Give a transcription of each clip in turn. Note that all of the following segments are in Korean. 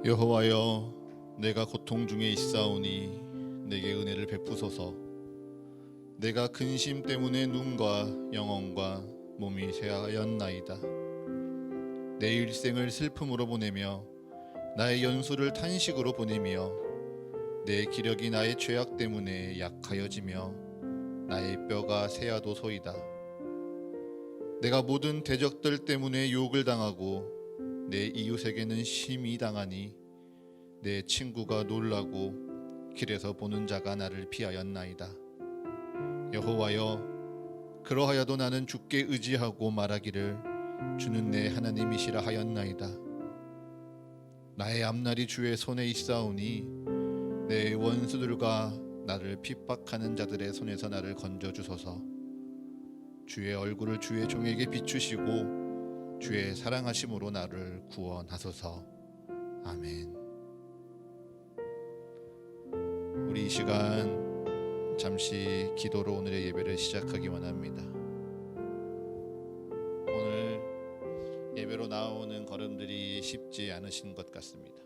여호와여, 내가 고통 중에 있사오니 내게 은혜를 베푸소서. 내가 근심 때문에 눈과 영혼과 몸이 쇠하였나이다. 내 일생을 슬픔으로 보내며 나의 연수를 탄식으로 보내며 내 기력이 나의 죄악 때문에 약하여지며 나의 뼈가 쇠하도소이다. 내가 모든 대적들 때문에 욕을 당하고 내 이웃에게는 심히 당하니 내 친구가 놀라고 길에서 보는 자가 나를 피하였나이다. 여호와여, 그러하여도 나는 주께 의지하고 말하기를 주는 내 하나님이시라 하였나이다. 나의 앞날이 주의 손에 있사오니 내 원수들과 나를 핍박하는 자들의 손에서 나를 건져주소서. 주의 얼굴을 주의 종에게 비추시고 주의 사랑하심으로 나를 구원하소서. 아멘. 우리 이 시간 잠시 기도로 오늘의 예배를 시작하기 원합니다. 오늘 예배로 나오는 걸음들이 쉽지 않으신 것 같습니다.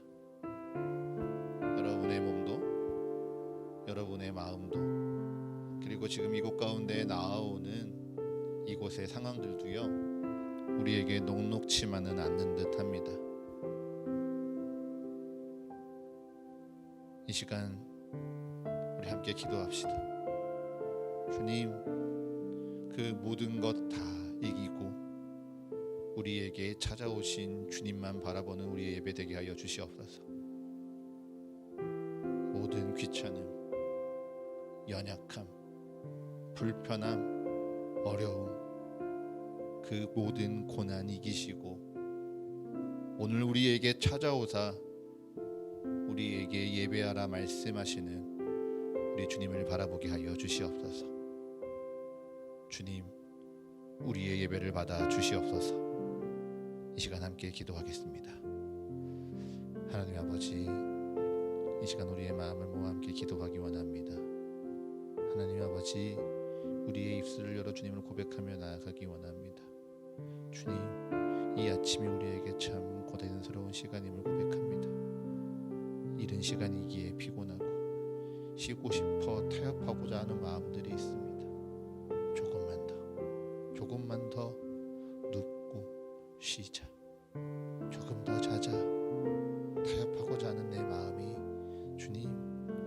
여러분의 몸도 여러분의 마음도 그리고 지금 이곳 가운데 나아오는 이곳의 상황들도요, 우리에게 녹록치만은 않는 듯합니다. 이 시간 우리 함께 기도합시다. 주님, 그 모든 것 다 이기고 우리에게 찾아오신 주님만 바라보는 우리의 예배 되게 하여 주시옵소서. 모든 귀찮음, 연약함, 불편함, 어려움, 그 모든 고난 이기시고 오늘 우리에게 찾아오사 우리에게 예배하라 말씀하시는 우리 주님을 바라보게 하여 주시옵소서. 주님, 우리의 예배를 받아 주시옵소서. 이 시간 함께 기도하겠습니다. 하나님 아버지, 이 시간 우리의 마음을 모아 함께 기도하기 원합니다. 하나님 아버지, 우리의 입술을 열어 주님을 고백하며 나아가기 원합니다. 주님, 이 아침이 우리에게 참 고단스러운 시간임을 고백합니다. 이른 시간이기에 피곤하고 쉬고 싶어 타협하고자 하는 마음들이 있습니다. 조금만 더 눕고 쉬자, 조금 더 자자, 타협하고자 하는 내 마음이 주님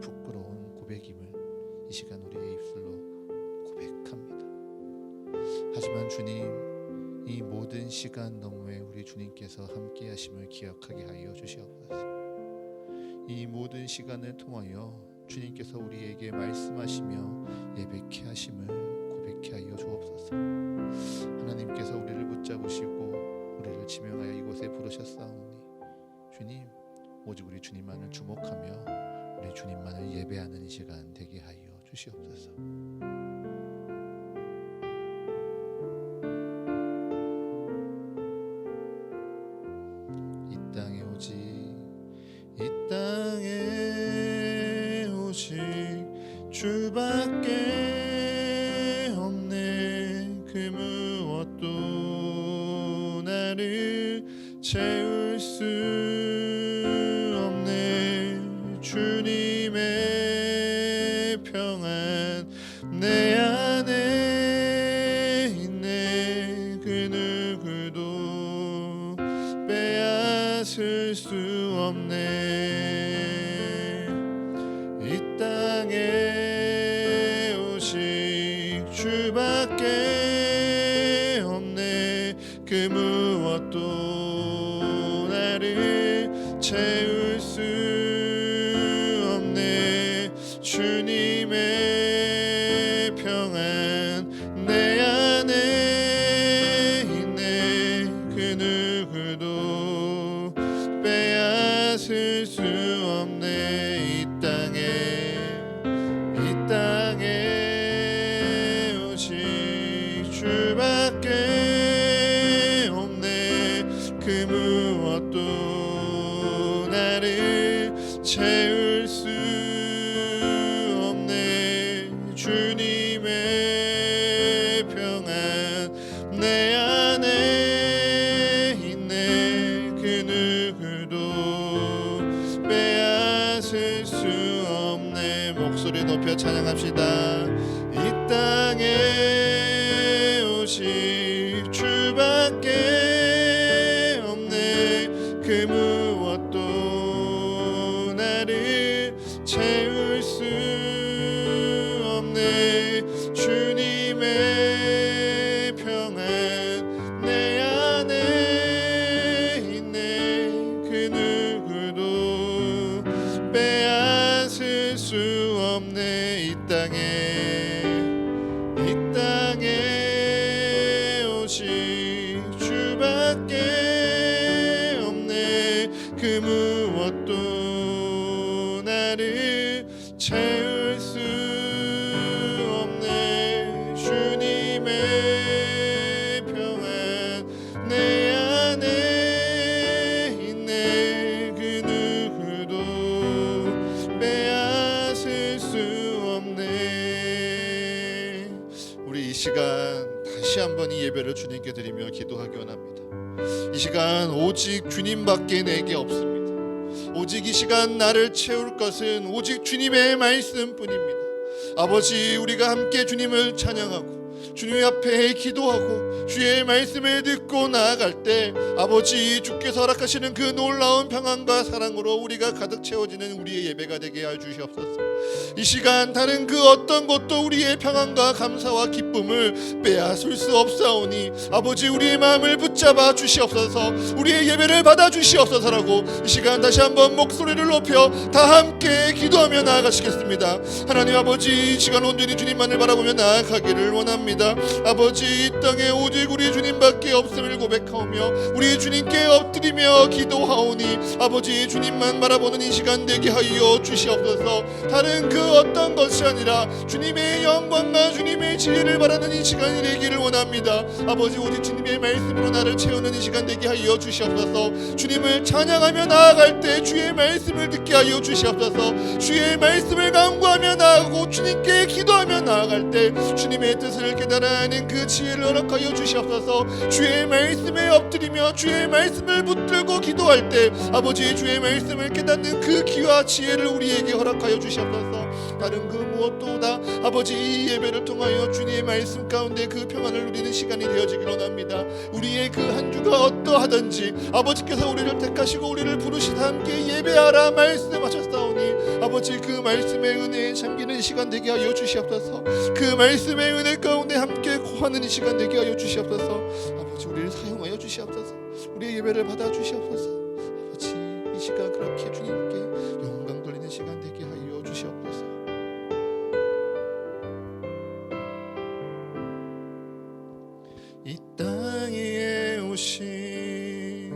부끄러운 고백임을 이 시간 우리의 입술로 고백합니다. 하지만 주님, 이 모든 시간 너머에 우리 주님께서 함께 하심을 기억하게 하여 주시옵소서. 이 모든 시간을 통하여 주님께서 우리에게 말씀하시며 예배케 하심을 고백케 하여 주옵소서. 하나님께서 우리를 붙잡으시고 우리를 지명하여 이곳에 부르셨사오니 주님, 오직 우리 주님만을 주목하며 우리 주님만을 예배하는 이 시간 되게 하여 주시옵소서. 이 땅에 오직 주밖에 없네. 그 무엇도 나를 채울 수 없네. 주님의 평안 내 안에 있네. 그 누구도 빼앗을 수 없네. 이 땅에 오직 주밖에 없네. 그 무엇도 나를 채울 수 없네. 주님의 평안 내 안에 있네. 그 누구도 빼앗을 수 없네. 이 땅에 오직 주밖에 없네. 그 무엇도 나를 채울 수 없네. 주님의 평안 내 안에 있네. 그 누구도 높여 찬양합시다. 이 땅에 오직 주밖에 없네. 그 무엇도 나를 채울 수 없네. 주님의 평안 내 안에 있네. 그 누구도 빼앗을 수 없네. 이 땅에 오직 주밖에 없네. 그 무엇도 나를 채울 수 없네. 주님의 평안 내 안에 있네. 그 누구도 빼앗을 수 없네. 우리 이 시간 다시 한번 이 예배를 주님께 드리며 기도하기 원합니다. 이 시간 오직 주님밖에 내게 없습니다. 오직 이 시간 나를 채울 것은 오직 주님의 말씀뿐입니다. 아버지, 우리가 함께 주님을 찬양하고 주님 앞에 기도하고 주의 말씀을 듣고 나아갈 때 아버지, 주께서 허락하시는 그 놀라운 평안과 사랑으로 우리가 가득 채워지는 우리의 예배가 되게 하여 주시옵소서. 이 시간 다른 그 어떤 것도 우리의 평안과 감사와 기쁨을 빼앗을 수 없사오니 아버지, 우리의 마음을 붙잡아 주시옵소서. 우리의 예배를 받아 주시옵소서라고 이 시간 다시 한번 목소리를 높여 다 함께 기도하며 나아가시겠습니다. 하나님 아버지, 이 시간 온전히 주님만을 바라보며 나아가기를 원합니다. 아버지, 이 땅에 오직 우리 주님밖에 없음을 고백하오며 우리 주님께 엎드리며 기도하오니 아버지, 주님만 바라보는 이 시간 되게 하여 주시옵소서. 다른 그 어떤 것이 아니라 주님의 영광과 주님의 지혜를 바라는 이 시간이 되기를 원합니다. 아버지, 오직 주님의 말씀으로 나를 채우는 이 시간 되게 하여 주시옵소서. 주님을 찬양하며 나아갈 때 주의 말씀을 듣게 하여 주시옵소서. 주의 말씀을 간구하며 나아가고 주님께 기도하며 나아갈 때 주님의 뜻을 깨달아내는 그 지혜를 허락하여 주시옵소서. 주의 말씀에 엎드리며 주의 말씀을 붙들고 기도할 때 아버지, 주의 말씀을 깨닫는 그 귀와 지혜를 우리에게 허락하여 주시옵소서. 다른 그 무엇보다 아버지, 이 예배를 통하여 주님의 말씀 가운데 그 평안을 누리는 시간이 되어지길 원합니다. 우리의 그 한 주가 어떠하든지 아버지께서 우리를 택하시고 우리를 부르시다 함께 예배하라 말씀하셨사오니 아버지, 그 말씀의 은혜에 잠기는 시간 되게 하여 주시옵소서. 그 말씀의 은혜 가운데 함께 거하는 이 시간 되게 하여 주시옵소서. 아버지, 우리를 사용하여 주시옵소서. 우리의 예배를 받아 주시옵소서. 아버지, 이 시간 그렇게 주님께 영광 돌리는 시간 되게 하여 주시옵소서. 이 땅에 오신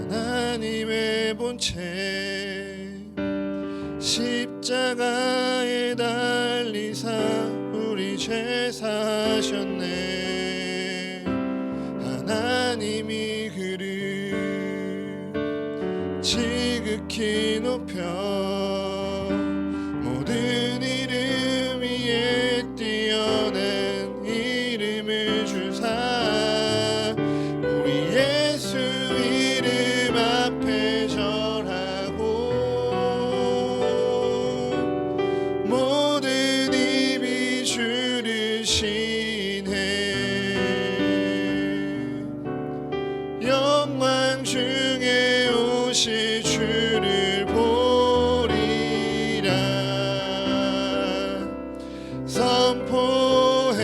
하나님의 본체 십자가에 달리사 우리 죄 사셨네. 하나님이 그를 지극히 높여 모든 이름 위에 뛰어난 이름을 주사 우리 예수 이름 앞에 절하고 모든 입이 주를 신해. 영광 중에 오실 주를 보리라 선포해.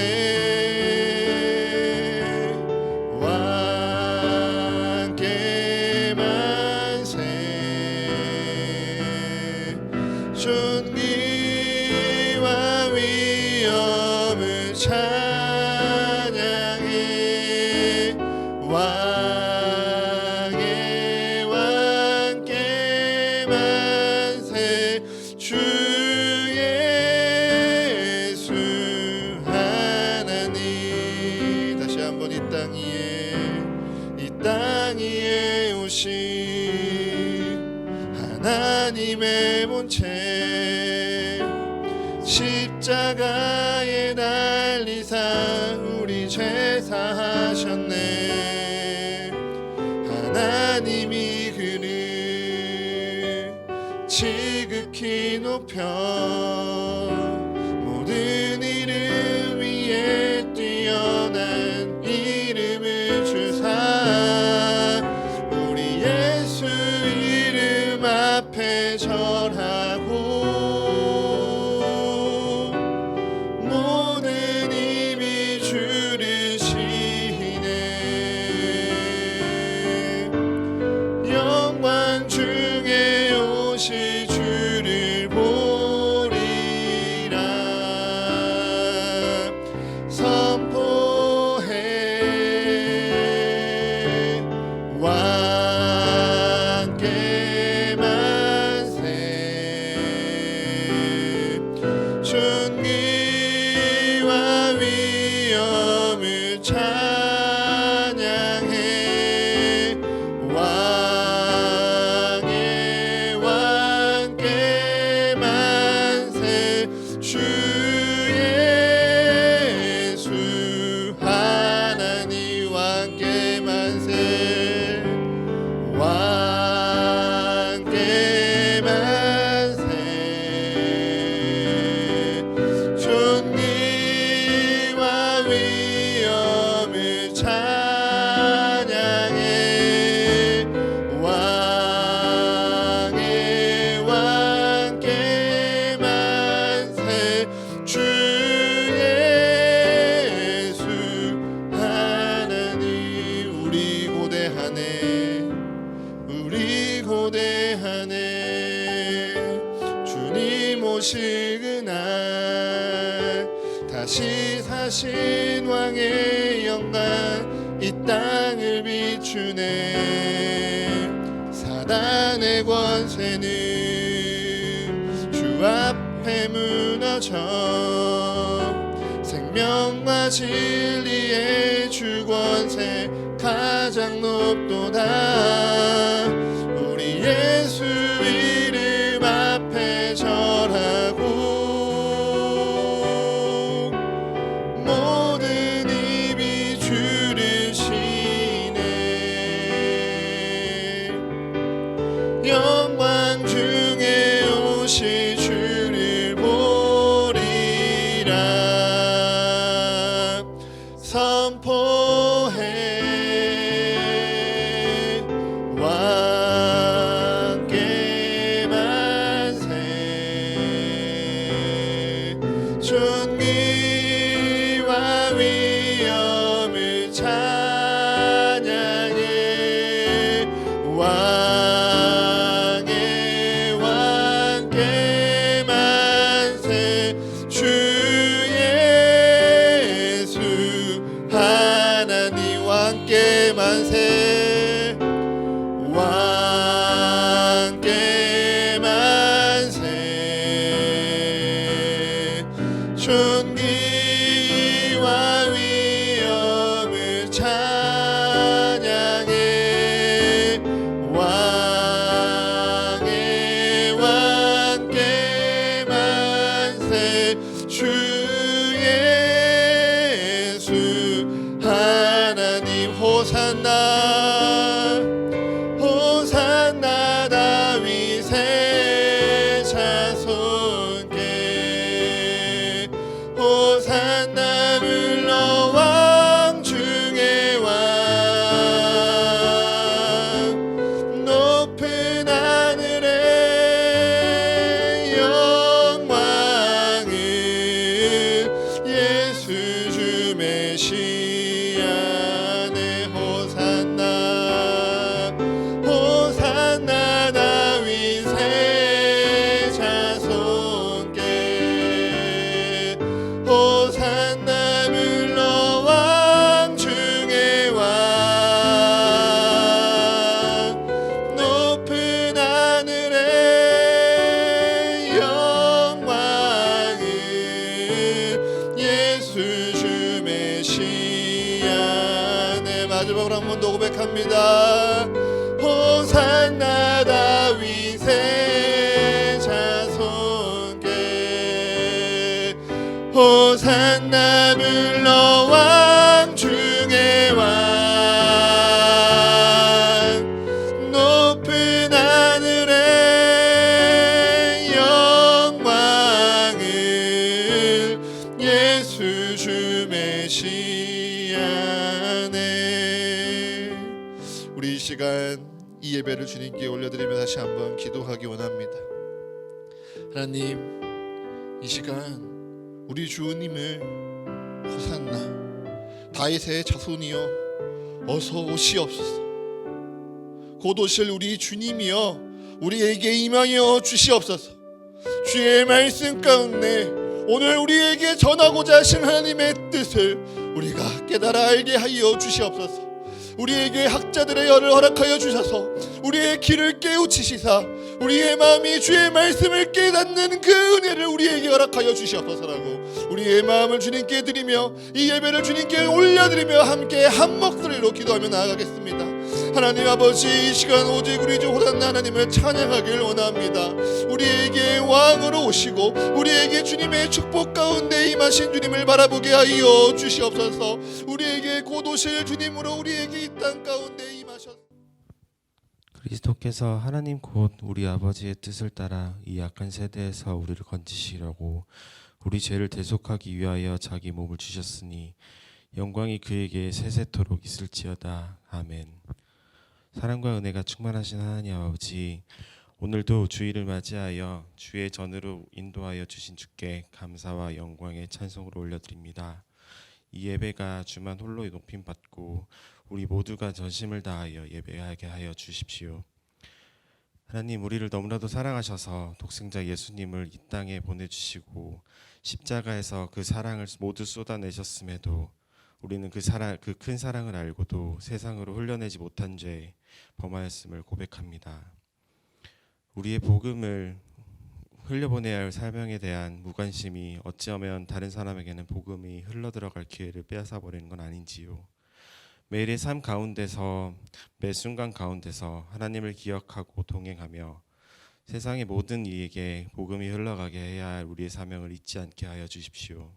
왕께 만세 존귀와 위엄을 찬양해. 왕의 왕께 만세 주 예수 하나님. 다시 한번 이 땅 위에 오신 하나님의 본체 십자가에 달리사 우리 죄 사하셨네. 하나님이 그를 지극히 높여 지사신 왕의 영광 이 땅을 비추네. 사단의 권세는 주 앞에 무너져 생명과 진리의 주 권세 가장 높도다. 우리 예수 이름 앞에 절하고 모든 입이 주를 시네. 영광 중에 오실 주를 보리라. 선포해 왕께 만세. 존귀와 위엄을 찬양해. 왕의 왕께 만세. 주 예수 하나님 왕께 만세. 왕께 만세. 존귀와 위엄을 찬양해. 왕의 왕께 만세. 주 예수 하나님 호산나. 호산나 다윗의 자손께. 호산나 물러 왕 중의 왕. 높은 하늘의 영광을 예수 주 메시아네. 호산나. 호산나 다윗의 자손께. 호산나 물러 왕 중의 왕. 높은 하늘의 영광을 예수 주 메시아네. 마지막으로 한 번 더 고백합니다. 호산나 다윗의 자손께. 호산나 물러 왕 중의 왕. 높은 하늘의 영광을 예수 주 메시아네. 우리 이 시간 이 예배를 주님께 올려드리며 다시 한번 기도하기 원합니다. 하나님, 이 시간 우리 주님을 호산나 다윗의 자손이여 어서 오시옵소서. 곧 오실 우리 주님이여 우리에게 임하여 주시옵소서. 주의 말씀 가운데 오늘 우리에게 전하고자 하신 하나님의 뜻을 우리가 깨달아 알게 하여 주시옵소서. 우리에게 학자들의 열을 허락하여 주셔서 우리의 길을 깨우치시사 우리의 마음이 주의 말씀을 깨닫는 그 은혜를 우리에게 허락하여 주시옵소서라고 우리의 마음을 주님께 드리며 이 예배를 주님께 올려드리며 함께 한 목소리로 기도하며 나아가겠습니다. 하나님 아버지, 이 시간 오직 우리 주 호산나 하나님을 찬양하길 원합니다. 우리에게 왕으로 오시고 우리에게 주님의 축복 가운데 임하신 주님을 바라보게 하여 주시옵소서. 우리에게 곧 오실 주님으로 우리에게 이 땅 가운데 임하셨. 그리스도께서 하나님 곧 우리 아버지의 뜻을 따라 이 악한 세대에서 우리를 건지시려고 우리 죄를 대속하기 위하여 자기 몸을 주셨으니 영광이 그에게 세세토록 있을지어다. 아멘. 사랑과 은혜가 충만하신 하나님 아버지, 오늘도 주일을 맞이하여 주의 전으로 인도하여 주신 주께 감사와 영광의 찬송으로 올려드립니다. 이 예배가 주만 홀로 높임받고 우리 모두가 전심을 다하여 예배하게 하여 주십시오. 하나님, 우리를 너무나도 사랑하셔서 독생자 예수님을 이 땅에 보내주시고 십자가에서 그 사랑을 모두 쏟아내셨음에도 우리는 그 큰 사랑을 알고도 세상으로 흘려내지 못한 죄 범하였음을 고백합니다. 우리의 복음을 흘려보내야 할 사명에 대한 무관심이 어찌하면 다른 사람에게는 복음이 흘러들어갈 기회를 빼앗아 버리는 건 아닌지요. 매일의 삶 가운데서, 매 순간 가운데서 하나님을 기억하고 동행하며 세상의 모든 이에게 복음이 흘러가게 해야 할 우리의 사명을 잊지 않게 하여 주십시오.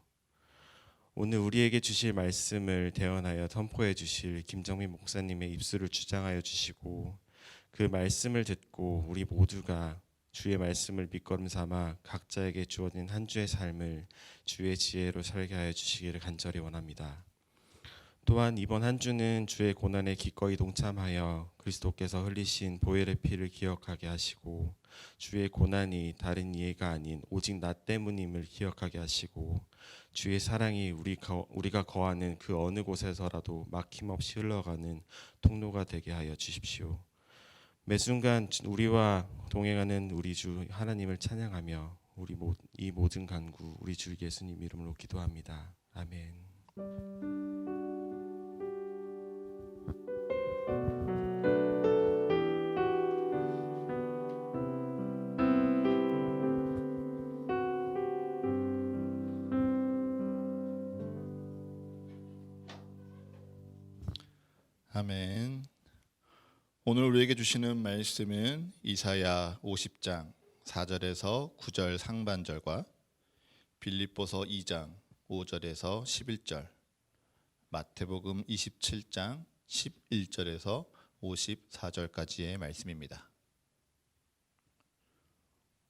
오늘 우리에게 주실 말씀을 대언하여 선포해 주실 김정민 목사님의 입술을 주장하여 주시고, 그 말씀을 듣고 우리 모두가 주의 말씀을 밑거름 삼아 각자에게 주어진 한 주의 삶을 주의 지혜로 살게 하여 주시기를 간절히 원합니다. 또한 이번 한 주는 주의 고난에 기꺼이 동참하여 그리스도께서 흘리신 보혈의 피를 기억하게 하시고, 주의 고난이 다른 이해가 아닌 오직 나 때문임을 기억하게 하시고, 주의 사랑이 우리가 거하는 그 어느 곳에서라도 막힘없이 흘러가는 통로가 되게 하여 주십시오. 매 순간 우리와 동행하는 우리 주 하나님을 찬양하며 이 모든 간구 우리 주 예수님 이름으로 기도합니다. 아멘. 아멘. 오늘 우리에게 주시는 말씀은 이사야 50장 4절에서 9절 상반절과 빌립보서 2장 5절에서 11절, 마태복음 27장 11절에서 54절까지의 말씀입니다.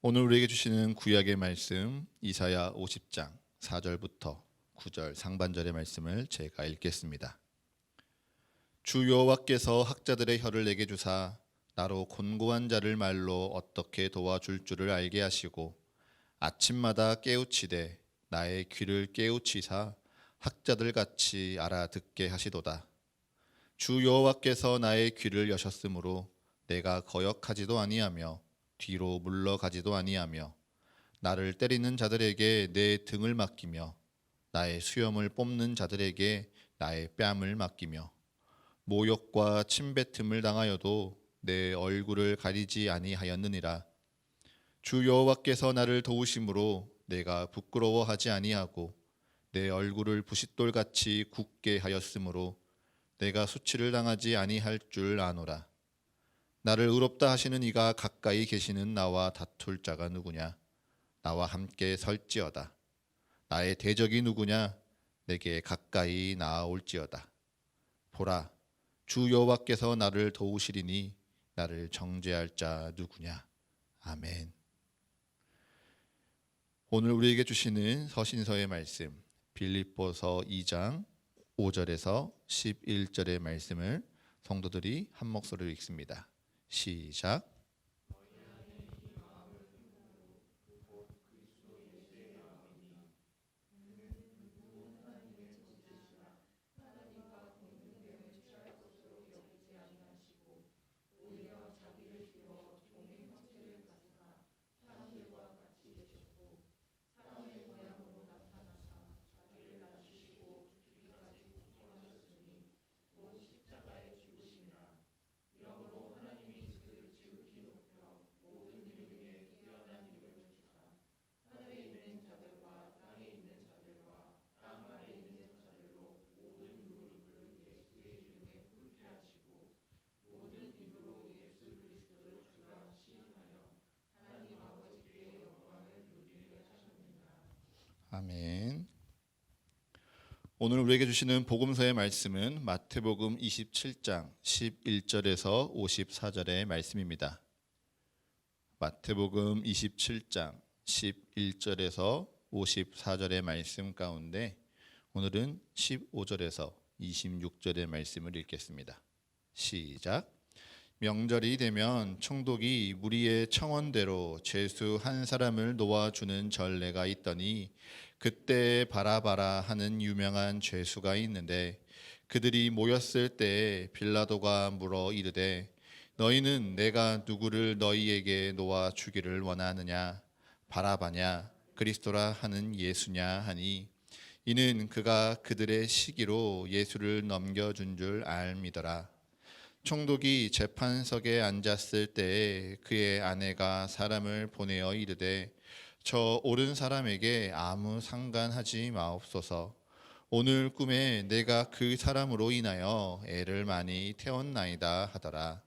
오늘 우리에게 주시는 구약의 말씀 이사야 50장 4절부터 9절 상반절의 말씀을 제가 읽겠습니다. 주 여호와께서 학자들의 혀를 내게 주사 나로 곤고한 자를 말로 어떻게 도와줄 줄을 알게 하시고, 아침마다 깨우치되 나의 귀를 깨우치사 학자들 같이 알아듣게 하시도다. 주 여호와께서 나의 귀를 여셨으므로 내가 거역하지도 아니하며 뒤로 물러가지도 아니하며, 나를 때리는 자들에게 내 등을 맡기며 나의 수염을 뽑는 자들에게 나의 뺨을 맡기며, 모욕과 침뱉음을 당하여도 내 얼굴을 가리지 아니하였느니라. 주 여호와께서 나를 도우심으로 내가 부끄러워하지 아니하고 내 얼굴을 부싯돌같이 굳게 하였으므로 내가 수치를 당하지 아니할 줄 아노라. 나를 의롭다 하시는 이가 가까이 계시는 나와 다툴 자가 누구냐? 나와 함께 설지어다. 나의 대적이 누구냐? 내게 가까이 나아올지어다. 보라, 주 여호와께서 나를 도우시리니 나를 정죄할 자 누구냐? 아멘. 오늘 우리에게 주시는 서신서의 말씀 빌립보서 2장 5절에서 11절의 말씀을 성도들이 한 목소리로 읽습니다. 시작. 아멘. 오늘 우리에게 주시는 복음서의 말씀은 마태복음 27장 11절에서 54절의 말씀입니다. 마태복음 27장 11절에서 54절의 말씀 가운데 오늘은 15절에서 26절의 말씀을 읽겠습니다. 시작. 명절이 되면 총독이 무리의 청원대로 죄수 한 사람을 놓아주는 전례가 있더니, 그때 바라바라 하는 유명한 죄수가 있는데, 그들이 모였을 때 빌라도가 물어 이르되 너희는 내가 누구를 너희에게 놓아 주기를 원하느냐? 바라바냐? 그리스도라 하는 예수냐 하니 이는 그가 그들의 시기로 예수를 넘겨준 줄 알미더라. 총독이 재판석에 앉았을 때에 그의 아내가 사람을 보내어 이르되 저 옳은 사람에게 아무 상관하지 마옵소서. 오늘 꿈에 내가 그 사람으로 인하여 애를 많이 태웠나이다 하더라.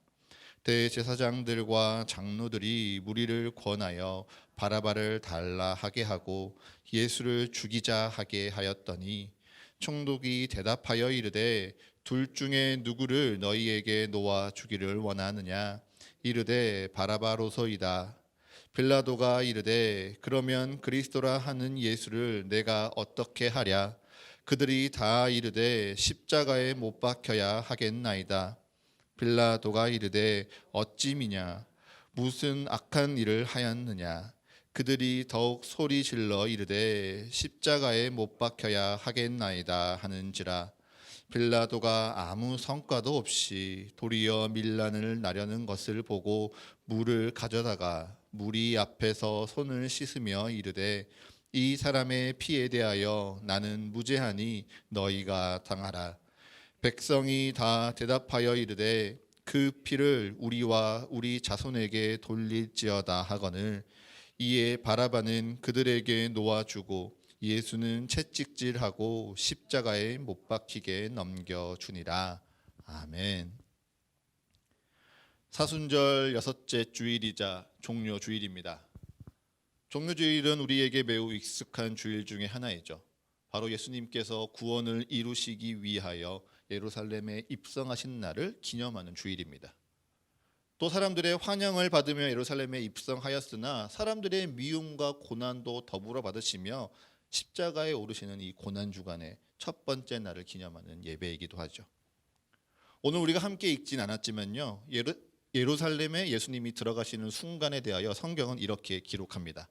대제사장들과 장로들이 무리를 권하여 바라바를 달라 하게 하고 예수를 죽이자 하게 하였더니 총독이 대답하여 이르되 둘 중에 누구를 너희에게 놓아 주기를 원하느냐? 이르되 바라바로소이다. 빌라도가 이르되 그러면 그리스도라 하는 예수를 내가 어떻게 하랴? 그들이 다 이르되 십자가에 못 박혀야 하겠나이다. 빌라도가 이르되 어찌미냐? 무슨 악한 일을 하였느냐? 그들이 더욱 소리 질러 이르되 십자가에 못 박혀야 하겠나이다 하는지라. 빌라도가 아무 성과도 없이 도리어 밀란을 나려는 것을 보고 물을 가져다가 무리 앞에서 손을 씻으며 이르되 이 사람의 피에 대하여 나는 무죄하니 너희가 당하라. 백성이 다 대답하여 이르되 그 피를 우리와 우리 자손에게 돌릴지어다 하거늘 이에 바라바는 그들에게 놓아주고 예수는 채찍질하고 십자가에 못 박히게 넘겨주니라. 아멘. 사순절 여섯째 주일이자 종료주일입니다. 종료주일은 우리에게 매우 익숙한 주일 중에 하나이죠. 바로 예수님께서 구원을 이루시기 위하여 예루살렘에 입성하신 날을 기념하는 주일입니다. 또 사람들의 환영을 받으며 예루살렘에 입성하였으나 사람들의 미움과 고난도 더불어 받으시며 십자가에 오르시는 이 고난 주간의 첫 번째 날을 기념하는 예배이기도 하죠. 오늘 우리가 함께 읽진 않았지만요, 예루살렘에 예수님이 들어가시는 순간에 대하여 성경은 이렇게 기록합니다.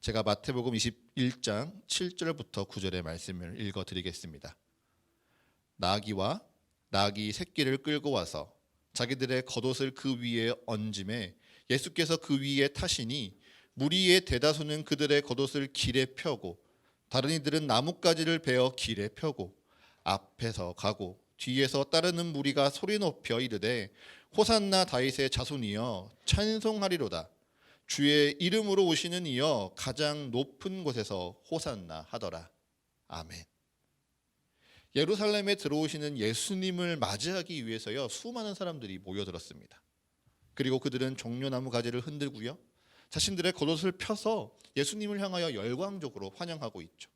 제가 마태복음 21장 7절부터 9절의 말씀을 읽어드리겠습니다. 나귀와 나귀 새끼를 끌고 와서 자기들의 겉옷을 그 위에 얹음에 예수께서 그 위에 타시니 무리의 대다수는 그들의 겉옷을 길에 펴고 다른 이들은 나뭇가지를 베어 길에 펴고 앞에서 가고 뒤에서 따르는 무리가 소리 높여 이르되 호산나 다윗의 자손이여 찬송하리로다. 주의 이름으로 오시는 이여 가장 높은 곳에서 호산나 하더라. 아멘. 예루살렘에 들어오시는 예수님을 맞이하기 위해서요, 수많은 사람들이 모여들었습니다. 그리고 그들은 종려나무 가지를 흔들고요, 자신들의 겉옷을 펴서 예수님을 향하여 열광적으로 환영하고 있죠.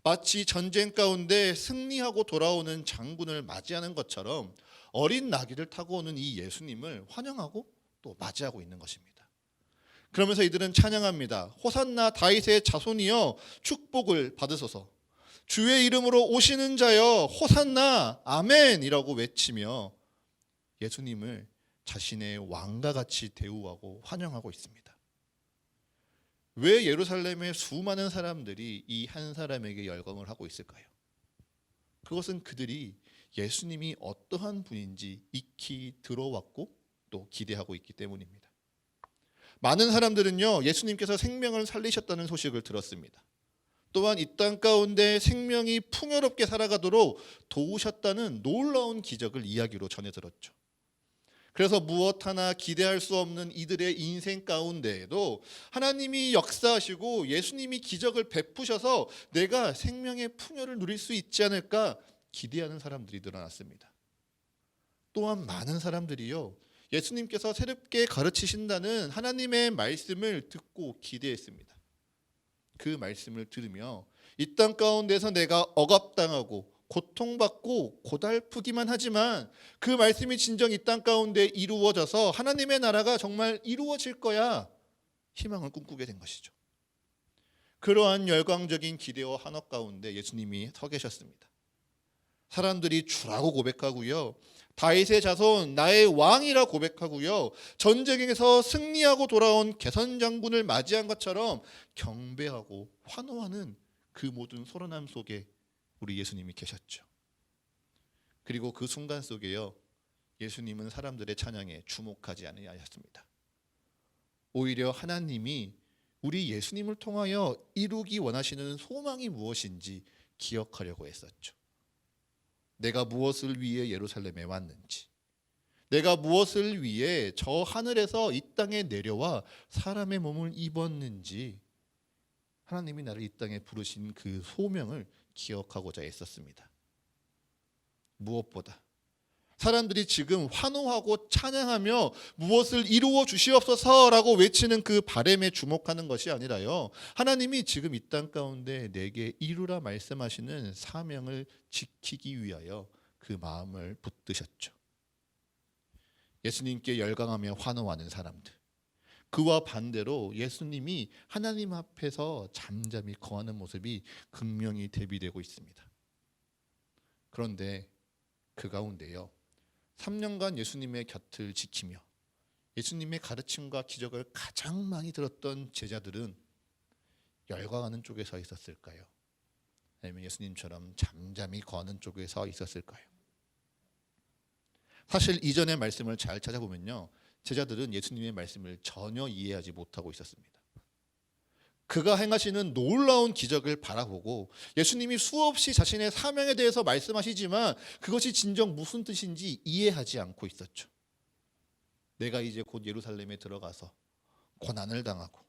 마치 전쟁 가운데 승리하고 돌아오는 장군을 맞이하는 것처럼 어린 나귀를 타고 오는 이 예수님을 환영하고 또 맞이하고 있는 것입니다. 그러면서 이들은 찬양합니다. 호산나 다윗의 자손이여 축복을 받으소서. 주의 이름으로 오시는 자여 호산나 아멘이라고 외치며 예수님을 자신의 왕과 같이 대우하고 환영하고 있습니다. 왜 예루살렘의 수많은 사람들이 이 한 사람에게 열광을 하고 있을까요? 그것은 그들이 예수님이 어떠한 분인지 익히 들어왔고 또 기대하고 있기 때문입니다. 많은 사람들은요, 예수님께서 생명을 살리셨다는 소식을 들었습니다. 또한 이 땅 가운데 생명이 풍요롭게 살아가도록 도우셨다는 놀라운 기적을 이야기로 전해 들었죠. 그래서 무엇 하나 기대할 수 없는 이들의 인생 가운데에도 하나님이 역사하시고 예수님이 기적을 베푸셔서 내가 생명의 풍요를 누릴 수 있지 않을까 기대하는 사람들이 늘어났습니다. 또한 많은 사람들이요, 예수님께서 새롭게 가르치신다는 하나님의 말씀을 듣고 기대했습니다. 그 말씀을 들으며 이 땅 가운데서 내가 억압당하고 고통받고 고달프기만 하지만 그 말씀이 진정 이 땅 가운데 이루어져서 하나님의 나라가 정말 이루어질 거야 희망을 꿈꾸게 된 것이죠. 그러한 열광적인 기대와 환호 가운데 예수님이 서 계셨습니다. 사람들이 주라고 고백하고요, 다윗의 자손 나의 왕이라 고백하고요, 전쟁에서 승리하고 돌아온 개선 장군을 맞이한 것처럼 경배하고 환호하는 그 모든 소란함 속에 우리 예수님이 계셨죠. 그리고 그 순간 속에요, 예수님은 사람들의 찬양에 주목하지 아니하셨습니다. 오히려 하나님이 우리 예수님을 통하여 이루기 원하시는 소망이 무엇인지 기억하려고 했었죠. 내가 무엇을 위해 예루살렘에 왔는지, 내가 무엇을 위해 저 하늘에서 이 땅에 내려와 사람의 몸을 입었는지, 하나님이 나를 이 땅에 부르신 그 소명을 기억하고자 했었습니다. 무엇보다 사람들이 지금 환호하고 찬양하며 무엇을 이루어 주시옵소서라고 외치는 그 바람에 주목하는 것이 아니라요, 하나님이 지금 이 땅 가운데 내게 이루라 말씀하시는 사명을 지키기 위하여 그 마음을 붙드셨죠. 예수님께 열광하며 환호하는 사람들, 그와 반대로 예수님이 하나님 앞에서 잠잠히 거하는 모습이 극명히 대비되고 있습니다. 그런데 그 가운데요, 3년간 예수님의 곁을 지키며 예수님의 가르침과 기적을 가장 많이 들었던 제자들은 열광하는 쪽에 서 있었을까요? 아니면 예수님처럼 잠잠히 거하는 쪽에 서 있었을까요? 사실 이전의 말씀을 잘 찾아보면요, 제자들은 예수님의 말씀을 전혀 이해하지 못하고 있었습니다. 그가 행하시는 놀라운 기적을 바라보고 예수님이 수없이 자신의 사명에 대해서 말씀하시지만 그것이 진정 무슨 뜻인지 이해하지 않고 있었죠. 내가 이제 곧 예루살렘에 들어가서 고난을 당하고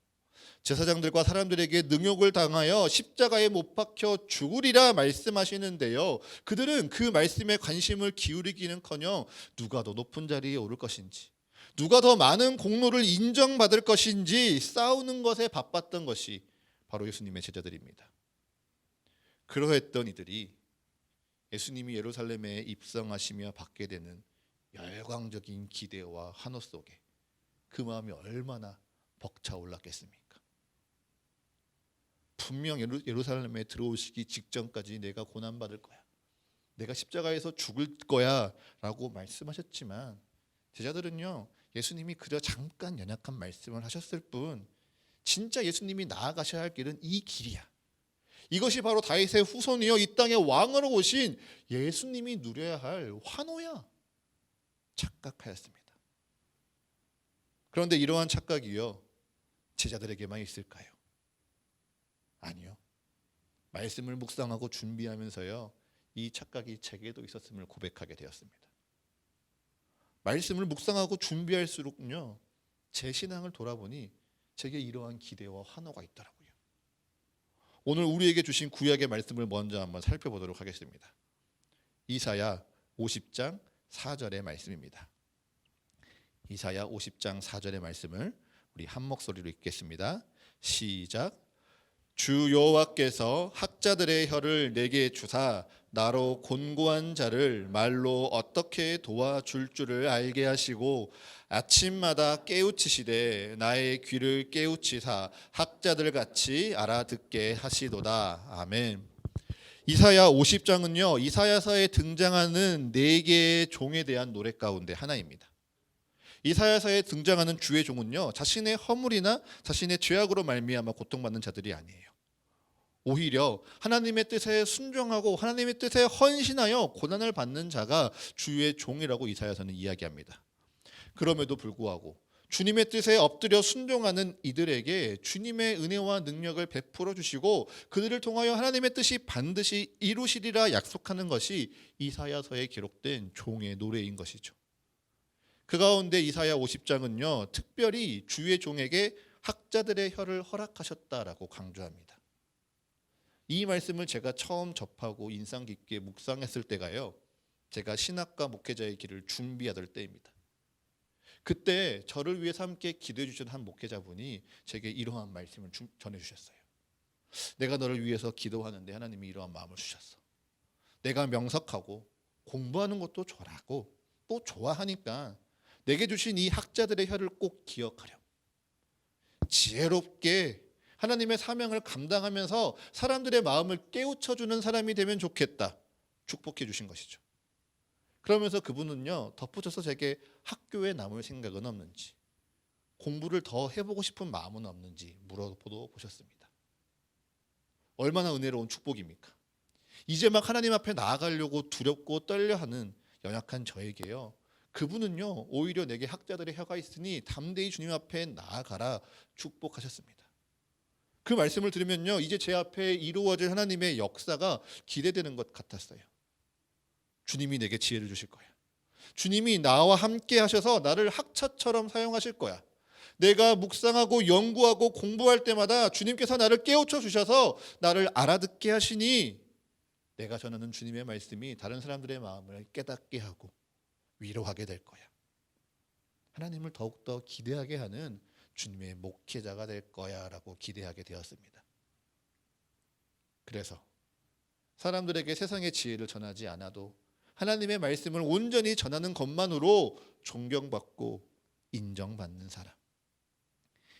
제사장들과 사람들에게 능욕을 당하여 십자가에 못 박혀 죽으리라 말씀하시는데요, 그들은 그 말씀에 관심을 기울이기는커녕 누가 더 높은 자리에 오를 것인지, 누가 더 많은 공로를 인정받을 것인지 싸우는 것에 바빴던 것이 바로 예수님의 제자들입니다. 그러했던 이들이 예수님이 예루살렘에 입성하시며 받게 되는 열광적인 기대와 환호 속에 그 마음이 얼마나 벅차올랐겠습니까? 분명 예루살렘에 들어오시기 직전까지 내가 고난받을 거야, 내가 십자가에서 죽을 거야 라고 말씀하셨지만, 제자들은요, 예수님이 그저 잠깐 연약한 말씀을 하셨을 뿐 진짜 예수님이 나아가셔야 할 길은 이 길이야, 이것이 바로 다윗의 후손이요 이 땅의 왕으로 오신 예수님이 누려야 할 환호야 착각하였습니다. 그런데 이러한 착각이요 제자들에게만 있을까요? 아니요. 말씀을 묵상하고 준비하면서요 이 착각이 제게도 있었음을 고백하게 되었습니다. 말씀을 묵상하고 준비할수록요 제 신앙을 돌아보니 제게 이러한 기대와 환호가 있더라고요. 오늘 우리에게 주신 구약의 말씀을 먼저 한번 살펴보도록 하겠습니다. 이사야 50장 4절의 말씀입니다. 이사야 50장 4절의 말씀을 우리 한 목소리로 읽겠습니다. 시작. 주 여호와께서 학자들의 혀를 내게 주사 나로 곤고한 자를 말로 어떻게 도와줄 줄을 알게 하시고 아침마다 깨우치시되 나의 귀를 깨우치사 학자들 같이 알아듣게 하시도다. 아멘. 이사야 50장은요 이사야서에 등장하는 4개의 종에 대한 노래 가운데 하나입니다. 이사야서에 등장하는 주의 종은요 자신의 허물이나 자신의 죄악으로 말미암아 고통받는 자들이 아니에요. 오히려 하나님의 뜻에 순종하고 하나님의 뜻에 헌신하여 고난을 받는 자가 주의 종이라고 이사야서는 이야기합니다. 그럼에도 불구하고 주님의 뜻에 엎드려 순종하는 이들에게 주님의 은혜와 능력을 베풀어 주시고 그들을 통하여 하나님의 뜻이 반드시 이루시리라 약속하는 것이 이사야서에 기록된 종의 노래인 것이죠. 그 가운데 이사야 50장은요 특별히 주의 종에게 학자들의 혀를 허락하셨다라고 강조합니다. 이 말씀을 제가 처음 접하고 인상 깊게 묵상했을 때가요 제가 신학과 목회자의 길을 준비하던 때입니다. 그때 저를 위해서 함께 기도해 주신 한 목회자분이 제게 이러한 말씀을 전해주셨어요. 내가 너를 위해서 기도하는데 하나님이 이러한 마음을 주셨어. 내가 명석하고 공부하는 것도 좋아하고 또 좋아하니까 내게 주신 이 학자들의 혀를 꼭 기억하렴. 지혜롭게 하나님의 사명을 감당하면서 사람들의 마음을 깨우쳐주는 사람이 되면 좋겠다. 축복해 주신 것이죠. 그러면서 그분은요 덧붙여서 제게 학교에 남을 생각은 없는지 공부를 더 해보고 싶은 마음은 없는지 물어보셨습니다. 얼마나 은혜로운 축복입니까? 이제 막 하나님 앞에 나아가려고 두렵고 떨려하는 연약한 저에게요 그분은요 오히려 내게 학자들의 혀가 있으니 담대히 주님 앞에 나아가라 축복하셨습니다. 그 말씀을 들으면요 이제 제 앞에 이루어질 하나님의 역사가 기대되는 것 같았어요. 주님이 내게 지혜를 주실 거야. 주님이 나와 함께 하셔서 나를 학자처럼 사용하실 거야. 내가 묵상하고 연구하고 공부할 때마다 주님께서 나를 깨우쳐 주셔서 나를 알아듣게 하시니 내가 전하는 주님의 말씀이 다른 사람들의 마음을 깨닫게 하고 위로하게 될 거야. 하나님을 더욱더 기대하게 하는 주님의 목회자가 될 거야 라고 기대하게 되었습니다. 그래서 사람들에게 세상의 지혜를 전하지 않아도 하나님의 말씀을 온전히 전하는 것만으로 존경받고 인정받는 사람.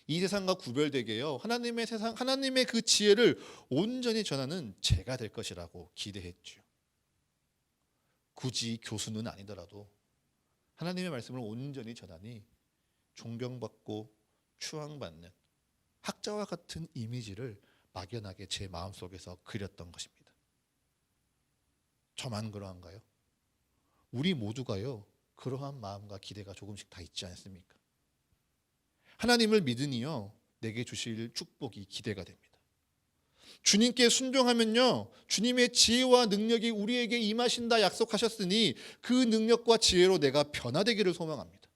이 세상과 구별되게요. 하나님의 그 지혜를 온전히 전하는 제가 될 것이라고 기대했죠. 굳이 교수는 아니더라도 하나님의 말씀을 온전히 전하니 존경받고 추앙받는 학자와 같은 이미지를 막연하게 제 마음속에서 그렸던 것입니다. 저만 그러한가요? 우리 모두가요 그러한 마음과 기대가 조금씩 다 있지 않습니까? 하나님을 믿으니요 내게 주실 축복이 기대가 됩니다. 주님께 순종하면요 주님의 지혜와 능력이 우리에게 임하신다 약속하셨으니 그 능력과 지혜로 내가 변화되기를 소망합니다.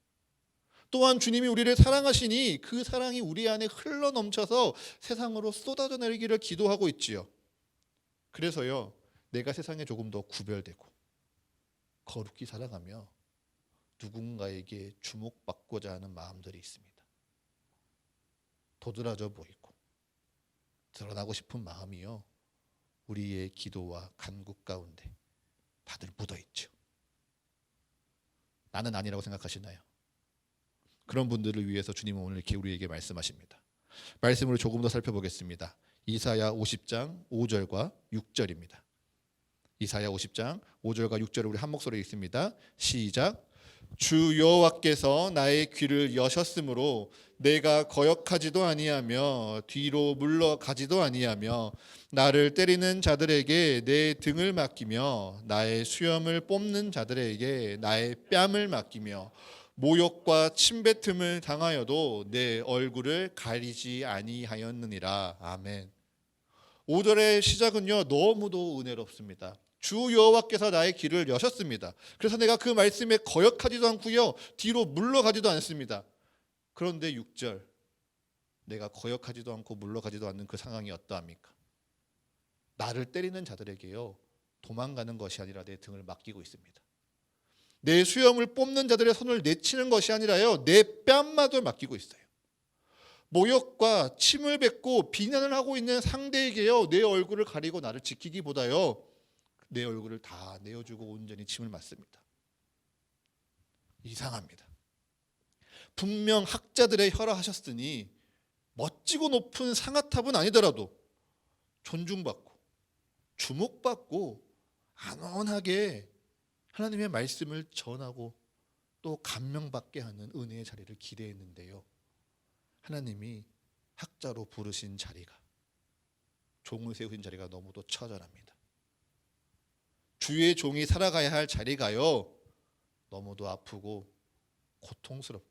또한 주님이 우리를 사랑하시니 그 사랑이 우리 안에 흘러 넘쳐서 세상으로 쏟아져 내리기를 기도하고 있지요. 그래서요 내가 세상에 조금 더 구별되고 거룩히 살아가며 누군가에게 주목받고자 하는 마음들이 있습니다. 도드라져 보이고 드러나고 싶은 마음이요 우리의 기도와 간구 가운데 다들 묻어있죠. 나는 아니라고 생각하시나요? 그런 분들을 위해서 주님은 오늘 이렇게 우리에게 말씀하십니다. 말씀을 조금 더 살펴보겠습니다. 이사야 50장 5절과 6절입니다. 이사야 50장 5절과 6절을 우리 한 목소리에 읽습니다. 시작. 주 여호와께서 나의 귀를 여셨으므로 내가 거역하지도 아니하며 뒤로 물러가지도 아니하며 나를 때리는 자들에게 내 등을 맡기며 나의 수염을 뽑는 자들에게 나의 뺨을 맡기며 모욕과 침뱉음을 당하여도 내 얼굴을 가리지 아니하였느니라. 아멘. 5절의 시작은요 너무도 은혜롭습니다. 주 여호와께서 나의 길을 여셨습니다. 그래서 내가 그 말씀에 거역하지도 않고요 뒤로 물러가지도 않습니다. 그런데 6절 내가 거역하지도 않고 물러가지도 않는 그 상황이 어떠합니까? 나를 때리는 자들에게요 도망가는 것이 아니라 내 등을 맡기고 있습니다. 내 수염을 뽑는 자들의 손을 내치는 것이 아니라요 내 뺨마저 맡기고 있어요. 모욕과 침을 뱉고 비난을 하고 있는 상대에게요 내 얼굴을 가리고 나를 지키기보다요 내 얼굴을 다 내어주고 온전히 침을 맞습니다. 이상합니다. 분명 학자들의 혀라 하셨으니 멋지고 높은 상아탑은 아니더라도 존중받고 주목받고 안온하게 하나님의 말씀을 전하고 또 감명받게 하는 은혜의 자리를 기대했는데요. 하나님이 학자로 부르신 자리가 종을 세우신 자리가 너무도 처절합니다. 주의 종이 살아가야 할 자리가요 너무도 아프고 고통스럽고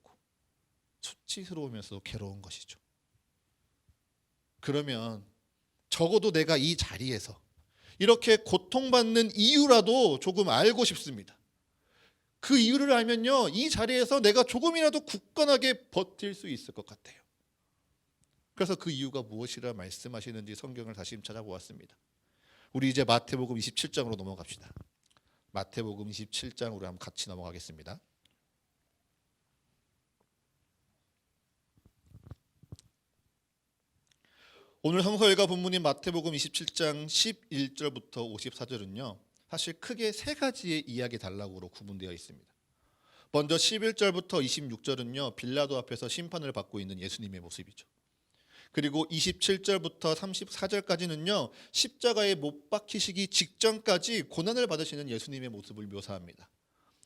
수치스러우면서도 괴로운 것이죠. 그러면 적어도 내가 이 자리에서 이렇게 고통받는 이유라도 조금 알고 싶습니다. 그 이유를 알면요 이 자리에서 내가 조금이라도 굳건하게 버틸 수 있을 것 같아요. 그래서 그 이유가 무엇이라 말씀하시는지 성경을 다시 찾아보았습니다. 우리 이제 마태복음 27장으로 넘어갑시다. 마태복음 27장으로 한번 같이 넘어가겠습니다. 오늘 성서일가 본문인 마태복음 27장 11절부터 54절은요 사실 크게 세 가지의 이야기 단락으로 구분되어 있습니다. 먼저 11절부터 26절은요 빌라도 앞에서 심판을 받고 있는 예수님의 모습이죠. 그리고 27절부터 34절까지는요 십자가에 못 박히시기 직전까지 고난을 받으시는 예수님의 모습을 묘사합니다.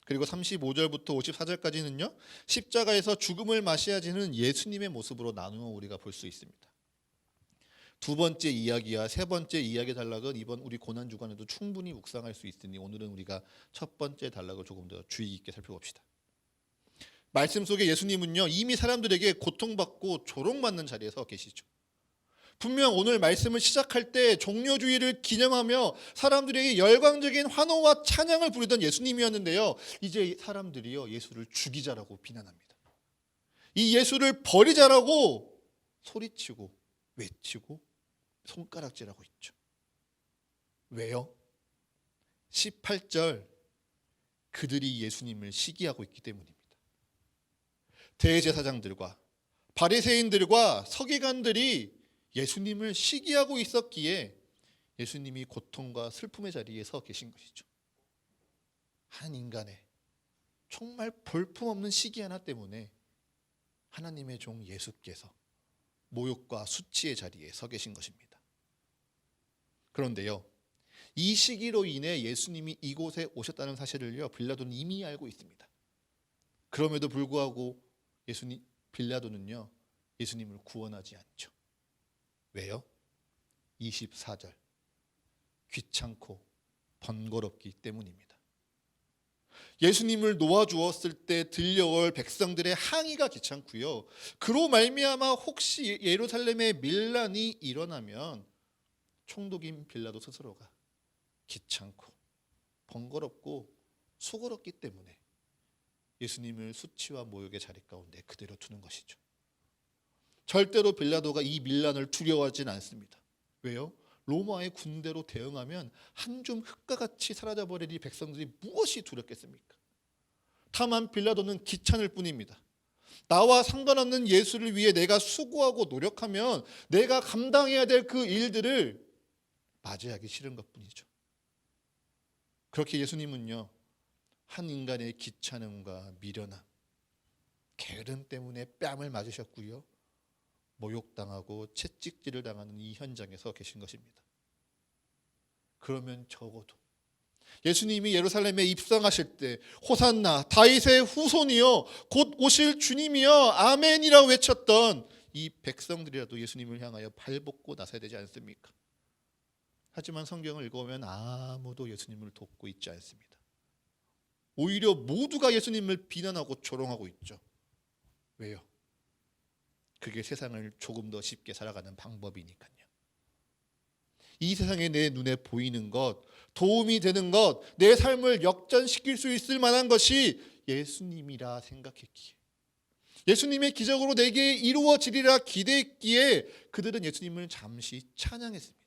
그리고 35절부터 54절까지는요 십자가에서 죽음을 맞이하시는 예수님의 모습으로 나누어 우리가 볼 수 있습니다. 두 번째 이야기와 세 번째 이야기 단락은 이번 우리 고난 주간에도 충분히 묵상할 수 있으니 오늘은 우리가 첫 번째 단락을 조금 더 주의 깊게 살펴봅시다. 말씀 속에 예수님은요, 이미 사람들에게 고통받고 조롱받는 자리에 서 계시죠. 분명 오늘 말씀을 시작할 때 종려주의를 기념하며 사람들에게 열광적인 환호와 찬양을 부리던 예수님이었는데요, 이제 사람들이요, 예수를 죽이자라고 비난합니다. 이 예수를 버리자라고 소리치고 외치고 손가락질하고 있죠. 왜요? 18절, 그들이 예수님을 시기하고 있기 때문입니다. 대제사장들과 바리새인들과 서기관들이 예수님을 시기하고 있었기에 예수님이 고통과 슬픔의 자리에 서 계신 것이죠. 한 인간의 정말 볼품없는 시기 하나 때문에 하나님의 종 예수께서 모욕과 수치의 자리에 서 계신 것입니다. 그런데요, 이 시기로 인해 예수님이 이곳에 오셨다는 사실을요, 빌라도는 이미 알고 있습니다. 그럼에도 불구하고 빌라도는요, 예수님을 구원하지 않죠. 왜요? 24절, 귀찮고 번거롭기 때문입니다. 예수님을 놓아주었을 때 들려올 백성들의 항의가 귀찮고요, 그로 말미암아 혹시 예루살렘에 밀란이 일어나면 총독인 빌라도 스스로가 귀찮고 번거롭고 수고롭기 때문에 예수님을 수치와 모욕의 자리 가운데 그대로 두는 것이죠. 절대로 빌라도가 이 밀란을 두려워하진 않습니다. 왜요? 로마의 군대로 대응하면 한 줌 흙과 같이 사라져버릴 이 백성들이 무엇이 두렵겠습니까? 다만 빌라도는 귀찮을 뿐입니다. 나와 상관없는 예수를 위해 내가 수고하고 노력하면 내가 감당해야 될 그 일들을 맞이하기 싫은 것뿐이죠. 그렇게 예수님은요, 한 인간의 귀찮음과 미련함, 게으름 때문에 뺨을 맞으셨고요, 모욕당하고 채찍질을 당하는 이 현장에 서 계신 것입니다. 그러면 적어도 예수님이 예루살렘에 입성하실 때 호산나 다윗의 후손이여 곧 오실 주님이여 아멘이라고 외쳤던 이 백성들이라도 예수님을 향하여 발벗고 나서야 되지 않습니까? 하지만 성경을 읽어보면 아무도 예수님을 돕고 있지 않습니다. 오히려 모두가 예수님을 비난하고 조롱하고 있죠. 왜요? 그게 세상을 조금 더 쉽게 살아가는 방법이니까요. 이 세상에 내 눈에 보이는 것, 도움이 되는 것, 내 삶을 역전시킬 수 있을 만한 것이 예수님이라 생각했기에, 예수님의 기적으로 내게 이루어지리라 기대했기에 그들은 예수님을 잠시 찬양했습니다.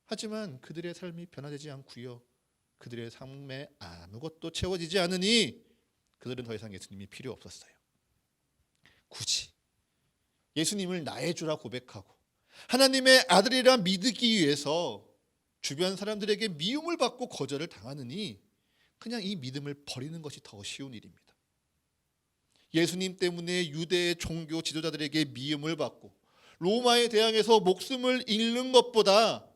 하지만 그들의 삶이 변화되지 않고요, 그들의 삶에 아무것도 채워지지 않으니 그들은 더 이상 예수님이 필요 없었어요. 굳이 예수님을 나의 주라 고백하고 하나님의 아들이라 믿기 위해서 주변 사람들에게 미움을 받고 거절을 당하느니 그냥 이 믿음을 버리는 것이 더 쉬운 일입니다. 예수님 때문에 유대의 종교 지도자들에게 미움을 받고 로마에 대항해서 목숨을 잃는 것보다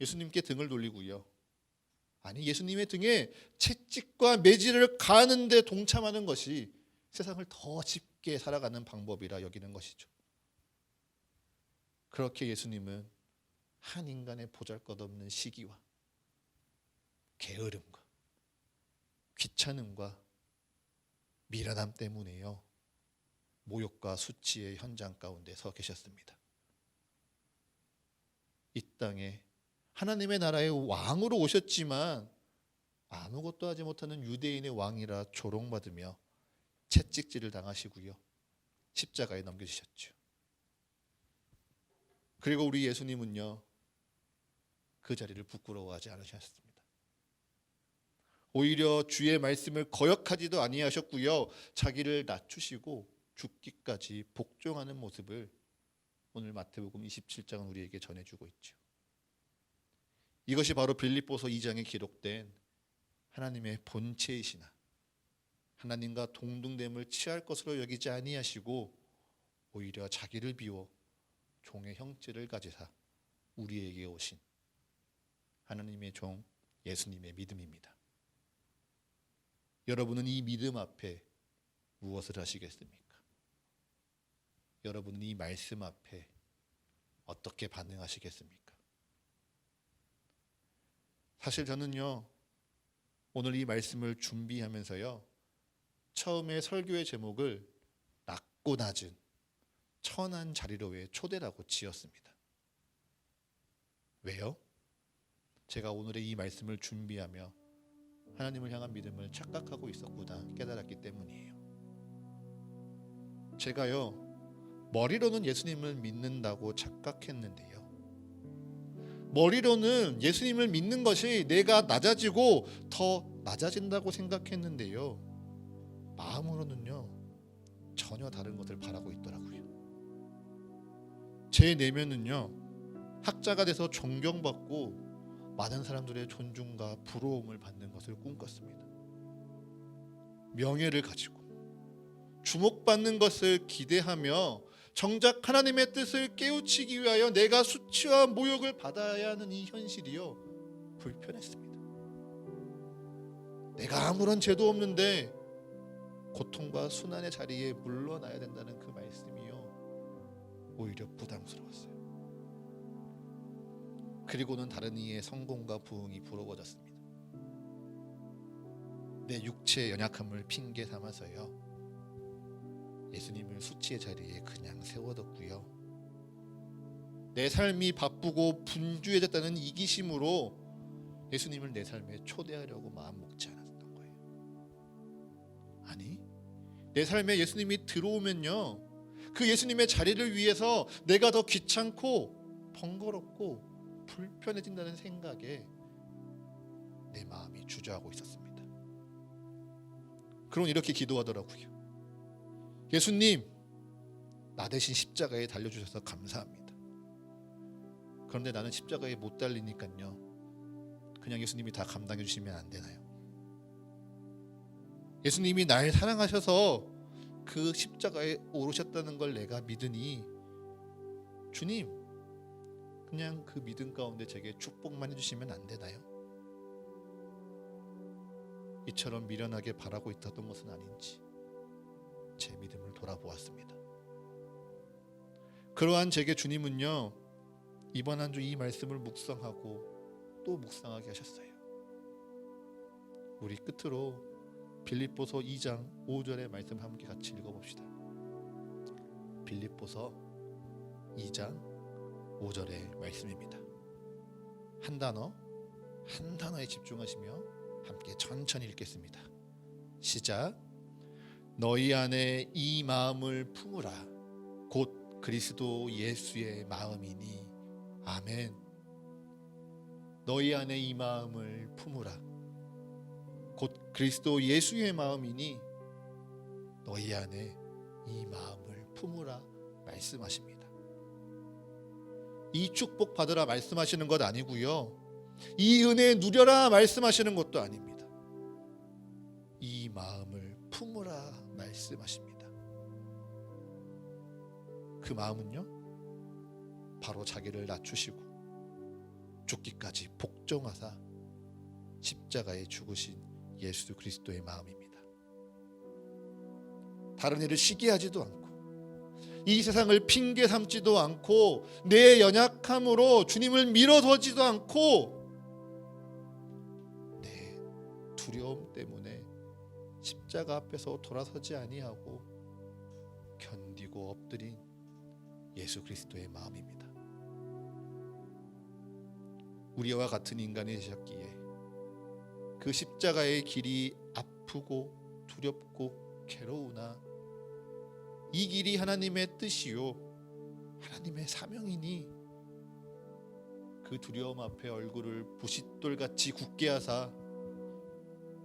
예수님께 등을 돌리고요, 아니 예수님의 등에 채찍과 매질을 가하는 데 동참하는 것이 세상을 더 쉽게 살아가는 방법이라 여기는 것이죠. 그렇게 예수님은 한 인간의 보잘것없는 시기와 게으름과 귀찮음과 미련함 때문에요, 모욕과 수치의 현장 가운데 서 계셨습니다. 이 땅에 하나님의 나라의 왕으로 오셨지만 아무것도 하지 못하는 유대인의 왕이라 조롱받으며 채찍질을 당하시고요, 십자가에 넘겨지셨죠. 그리고 우리 예수님은요, 그 자리를 부끄러워하지 않으셨습니다. 오히려 주의 말씀을 거역하지도 아니하셨고요, 자기를 낮추시고 죽기까지 복종하는 모습을 오늘 마태복음 27장은 우리에게 전해주고 있죠. 이것이 바로 빌립보서 2장에 기록된 하나님의 본체이시나 하나님과 동등됨을 취할 것으로 여기지 아니하시고 오히려 자기를 비워 종의 형체를 가지사 우리에게 오신 하나님의 종 예수님의 믿음입니다. 여러분은 이 믿음 앞에 무엇을 하시겠습니까? 여러분은 이 말씀 앞에 어떻게 반응하시겠습니까? 사실 저는요, 오늘 이 말씀을 준비하면서요, 처음에 설교의 제목을 낮고 낮은 천한 자리로의 초대라고 지었습니다. 왜요? 제가 오늘의 이 말씀을 준비하며 하나님을 향한 믿음을 착각하고 있었구나 깨달았기 때문이에요. 제가요, 머리로는 예수님을 믿는다고 착각했는데요, 머리로는 예수님을 믿는 것이 내가 낮아지고 더 낮아진다고 생각했는데요, 마음으로는요 전혀 다른 것을 바라고 있더라고요. 제 내면은요 학자가 돼서 존경받고 많은 사람들의 존중과 부러움을 받는 것을 꿈꿨습니다. 명예를 가지고 주목받는 것을 기대하며 정작 하나님의 뜻을 깨우치기 위하여 내가 수치와 모욕을 받아야 하는 이 현실이요 불편했습니다. 내가 아무런 죄도 없는데 고통과 순환의 자리에 물러나야 된다는 그 말씀이요 오히려 부담스러웠어요. 그리고는 다른 이의 성공과 부흥이 부러워졌습니다. 내 육체의 연약함을 핑계 삼아서요 예수님을 수치의 자리에 그냥 세워뒀고요, 내 삶이 바쁘고 분주해졌다는 이기심으로 예수님을 내 삶에 초대하려고 마음 먹지 않았던 거예요. 아니, 내 삶에 예수님이 들어오면요 그 예수님의 자리를 위해서 내가 더 귀찮고 번거롭고 불편해진다는 생각에 내 마음이 주저하고 있었습니다. 그럼 이렇게 기도하더라고요. 예수님, 나 대신 십자가에 달려주셔서 감사합니다. 그런데 나는 십자가에 못 달리니까요 그냥 예수님이 다 감당해 주시면 안 되나요? 예수님이 날 사랑하셔서 그 십자가에 오르셨다는 걸 내가 믿으니 주님, 그냥 그 믿음 가운데 제게 축복만 해주시면 안 되나요? 이처럼 미련하게 바라고 있었던 것은 아닌지 제 믿음을 돌아보았습니다. 그러한 제게 주님은요 이번 한 주 이 말씀을 묵상하고 또 묵상하게 하셨어요. 우리 끝으로 빌립보서 2장 5절의 말씀 함께 같이 읽어봅시다. 빌립보서 2장 5절의 말씀입니다. 한 단어에 집중하시며 함께 천천히 읽겠습니다. 시작. 너희 안에 이 마음을 품으라. 곧 그리스도 예수의 마음이니. 아멘. 너희 안에 이 마음을 품으라. 곧 그리스도 예수의 마음이니 너희 안에 이 마음을 품으라 말씀하십니다. 이 축복 받으라 말씀하시는 것 아니고요, 이 은혜 누려라 말씀하시는 것도 아닙니다. 이 마음을 품으라 말씀하십니다. 그 마음은요 바로 자기를 낮추시고 죽기까지 복종하사 십자가에 죽으신 예수 그리스도의 마음입니다. 다른 일을 시기하지도 않고 이 세상을 핑계 삼지도 않고 내 연약함으로 주님을 밀어서지도 않고 내 두려움 때문에 십자가 앞에서 돌아서지 아니하고 견디고 엎드린 예수 그리스도의 마음입니다. 우리와 같은 인간이 되셨기에 그 십자가의 길이 아프고 두렵고 괴로우나 이 길이 하나님의 뜻이요 하나님의 사명이니 그 두려움 앞에 얼굴을 부싯돌같이 굳게 하사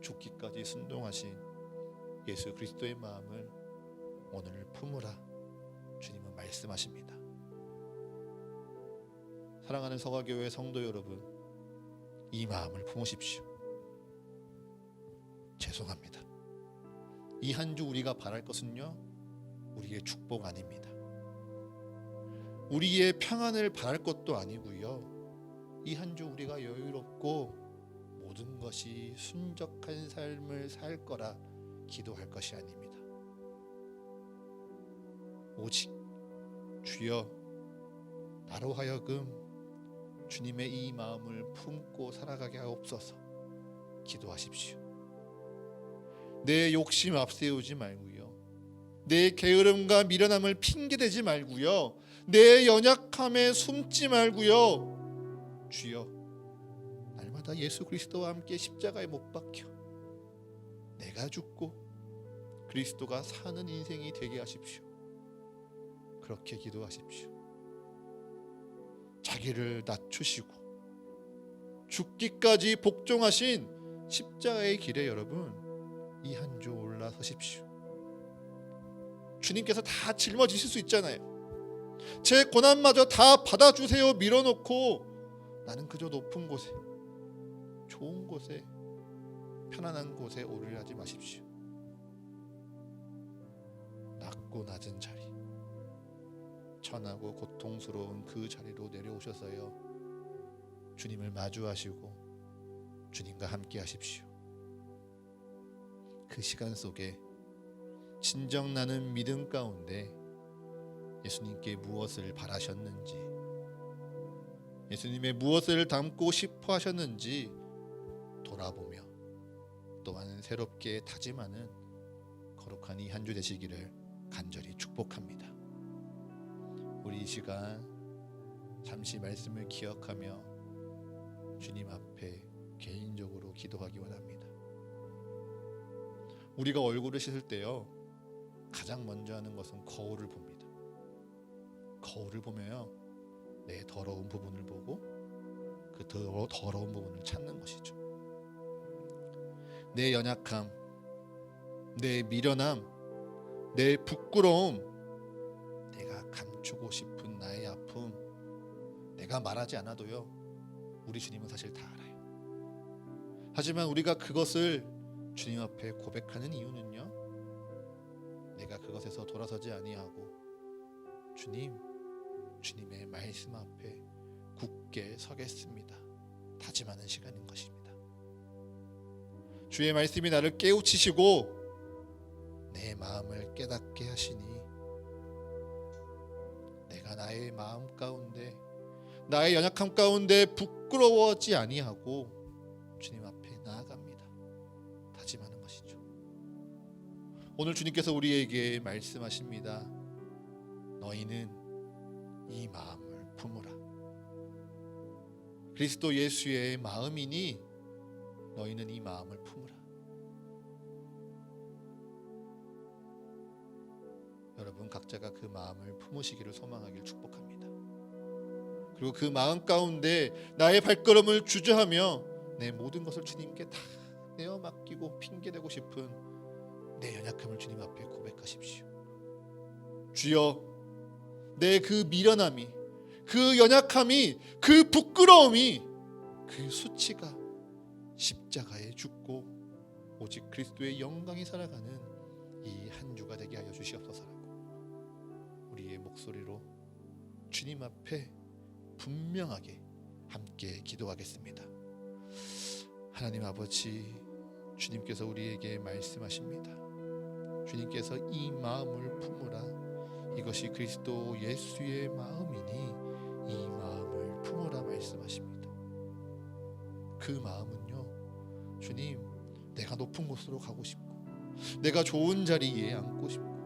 죽기까지 순종하신 예수 그리스도의 마음을 오늘 품으라 주님은 말씀하십니다. 사랑하는 서가교회 성도 여러분, 이 마음을 품으십시오. 죄송합니다. 이 한 주 우리가 바랄 것은요 우리의 축복 아닙니다. 우리의 평안을 바랄 것도 아니고요, 이 한 주 우리가 여유롭고 모든 것이 순적한 삶을 살 거라 기도할 것이 아닙니다. 오직 주여 나로 하여금 주님의 이 마음을 품고 살아가게 하옵소서 기도하십시오. 내 욕심 앞세우지 말고요, 내 게으름과 미련함을 핑계대지 말고요, 내 연약함에 숨지 말고요, 주여 날마다 예수 그리스도와 함께 십자가에 못 박혀 내가 죽고 그리스도가 사는 인생이 되게 하십시오. 그렇게 기도하십시오. 자기를 낮추시고 죽기까지 복종하신 십자가의 길에 여러분 이 한 주 올라서십시오. 주님께서 다 짊어지실 수 있잖아요. 제 고난마저 다 받아주세요 밀어놓고 나는 그저 높은 곳에, 좋은 곳에, 편안한 곳에 오르려 하지 마십시오. 낮고 낮은 자리, 천하고 고통스러운 그 자리로 내려오셔서요 주님을 마주하시고 주님과 함께 하십시오. 그 시간 속에 진정 나는 믿음 가운데 예수님께 무엇을 바라셨는지, 예수님의 무엇을 담고 싶어 하셨는지 돌아보며 또한 새롭게 다짐하는 거룩한 이 한 주 되시기를 간절히 축복합니다. 우리 이 시간 잠시 말씀을 기억하며 주님 앞에 개인적으로 기도하기 원합니다. 우리가 얼굴을 씻을 때요 가장 먼저 하는 것은 거울을 봅니다. 거울을 보면요 내 더러운 부분을 보고 그 더러운 부분을 찾는 것이죠. 내 연약함, 내 미련함, 내 부끄러움, 내가 감추고 싶은 나의 아픔, 내가 말하지 않아도요 우리 주님은 사실 다 알아요. 하지만 우리가 그것을 주님 앞에 고백하는 이유는요 내가 그것에서 돌아서지 아니하고 주님의 말씀 앞에 굳게 서겠습니다 다짐하는 시간인 것입니다. 주의 말씀이 나를 깨우치시고 내 마음을 깨닫게 하시니 내가 나의 마음 가운데, 나의 연약함 가운데 부끄러워하지 아니하고 주님 앞에 나아갑니다 다짐하는 것이죠. 오늘 주님께서 우리에게 말씀하십니다. 너희는 이 마음을 품으라. 그리스도 예수의 마음이니 너희는 이 마음을 품으라. 여러분 각자가 그 마음을 품으시기를 소망하기를 축복합니다. 그리고 그 마음 가운데 나의 발걸음을 주저하며 내 모든 것을 주님께 다 내어 맡기고 핑계대고 싶은 내 연약함을 주님 앞에 고백하십시오. 주여, 내 그 미련함이, 그 연약함이, 그 부끄러움이, 그 수치가 십자가에 죽고 오직 그리스도의 영광이 살아가는 이 한 주가 되게 하여 주시옵소서라고 우리의 목소리로 주님 앞에 분명하게 함께 기도하겠습니다. 하나님 아버지, 주님께서 우리에게 말씀하십니다. 주님께서 이 마음을 품으라. 이것이 그리스도 예수의 마음이니 이 마음을 품으라 말씀하십니다. 그 마음은요, 주님, 내가 높은 곳으로 가고 싶고, 내가 좋은 자리에 앉고 싶고,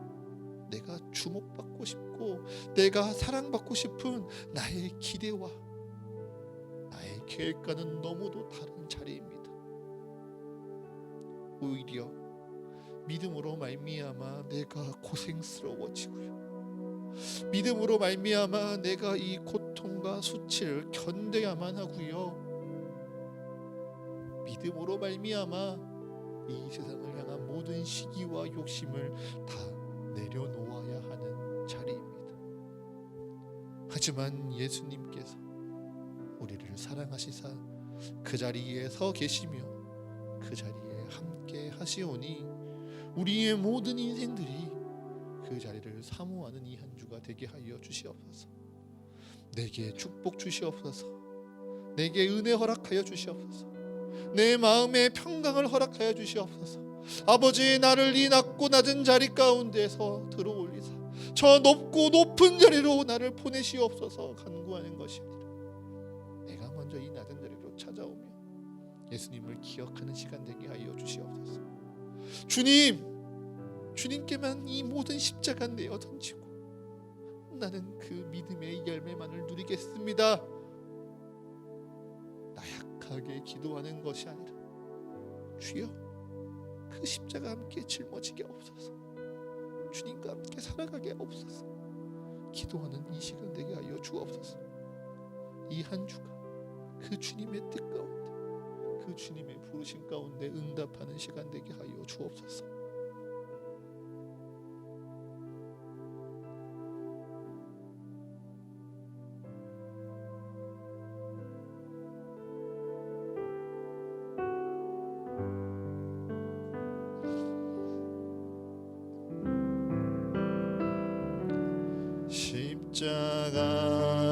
내가 주목받고 싶고, 내가 사랑받고 싶은 나의 기대와 나의 계획과는 너무도 다른 자리입니다. 오히려 믿음으로 말미암아 내가 고생스러워지고요, 믿음으로 말미암아 내가 이 고통과 수치를 견뎌야만 하고요, 믿음으로 말미암아 이 세상을 향한 모든 시기와 욕심을 다 내려놓아야 하는 자리입니다. 하지만 예수님께서 우리를 사랑하시사 그 자리에 서 계시며 그 자리에 함께 하시오니 우리의 모든 인생들이 그 자리를 사모하는 이 한 주가 되게 하여 주시옵소서. 내게 축복 주시옵소서. 내게 은혜 허락하여 주시옵소서. 내 마음의 평강을 허락하여 주시옵소서. 아버지, 나를 이 낮고 낮은 자리 가운데서 들어올리사 저 높고 높은 자리로 나를 보내시옵소서 간구하는 것이 아니라 내가 먼저 이 낮은 자리로 찾아오며 예수님을 기억하는 시간 되게 하여 주시옵소서. 주님께만 이 모든 십자가 내어 던지고 나는 그 믿음의 열매만을 누리겠습니다. 나약하게 기도하는 것이 아니라 주여 그 십자가 함께 짊어지게 없어서 주님과 함께 살아가게 없어서 기도하는 이 시간 되게 하여 주옵소서. 이 한 주가 그 주님의 뜻 가운데 그 주님의 부르심 가운데 응답하는 시간 되게 하여 주옵소서.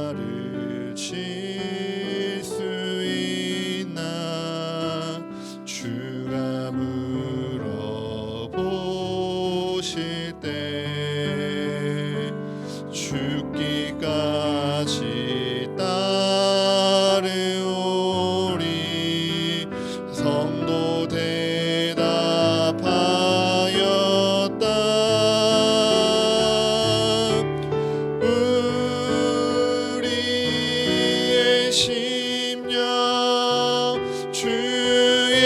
십자가를 질 수 있나 주가 물어보실 때 죽기까지 따르오리. 성도 대답하였다. 우리의 심령 주의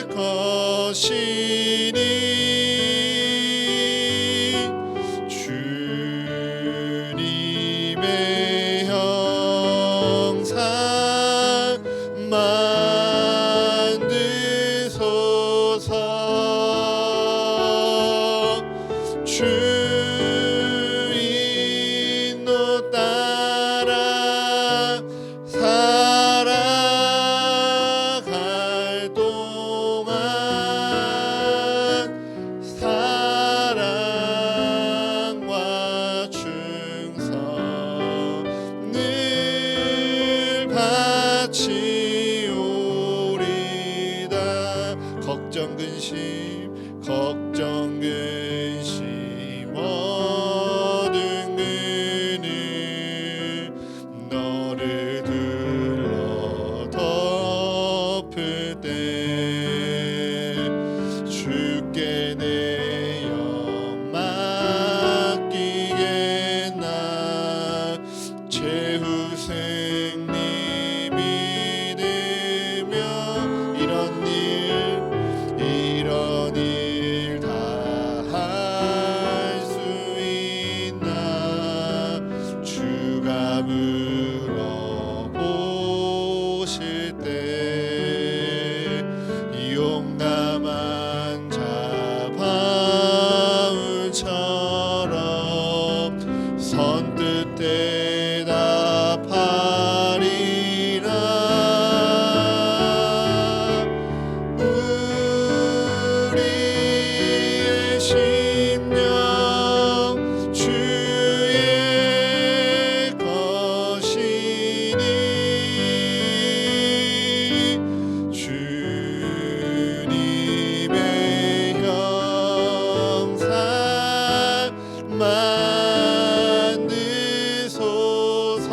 것이니 주님의 형상 만드소서. 주 인도 따라 살아갈 동안 사랑과 충성 늘 바치오리다. 걱정 근심 모든 그늘 너를 둘러 덮을 때 주께 내 영 맡기겠나. 최후 승리 믿으며 이런 일 다 할 수 있나. 주가 물어보실 때 용감한 자 바울처럼 선뜻 대답하리라. 우리의 심령 주의 것이니 주님의 형상 만드소서.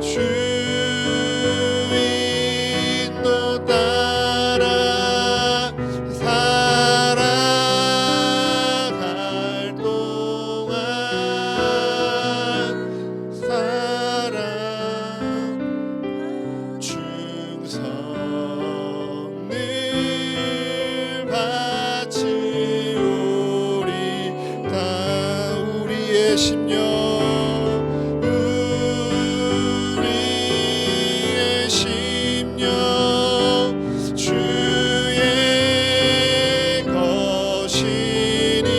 주 인도 따라 살아갈 동안 사랑 충성 늘 바치오리다. 우리의 심령 주의 것이니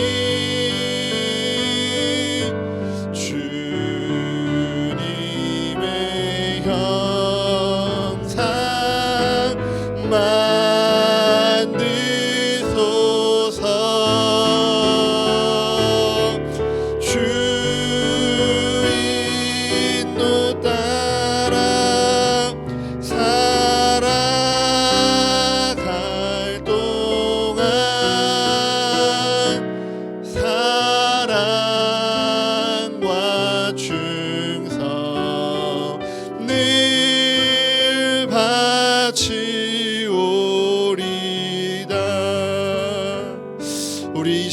주님의 형상 만드소서. 주 인도 따라 살아갈 동안 사랑과 충성 늘 바치오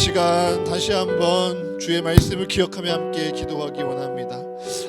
시간 다시 한번 주의 말씀을 기억하며 함께 기도하기 원합니다.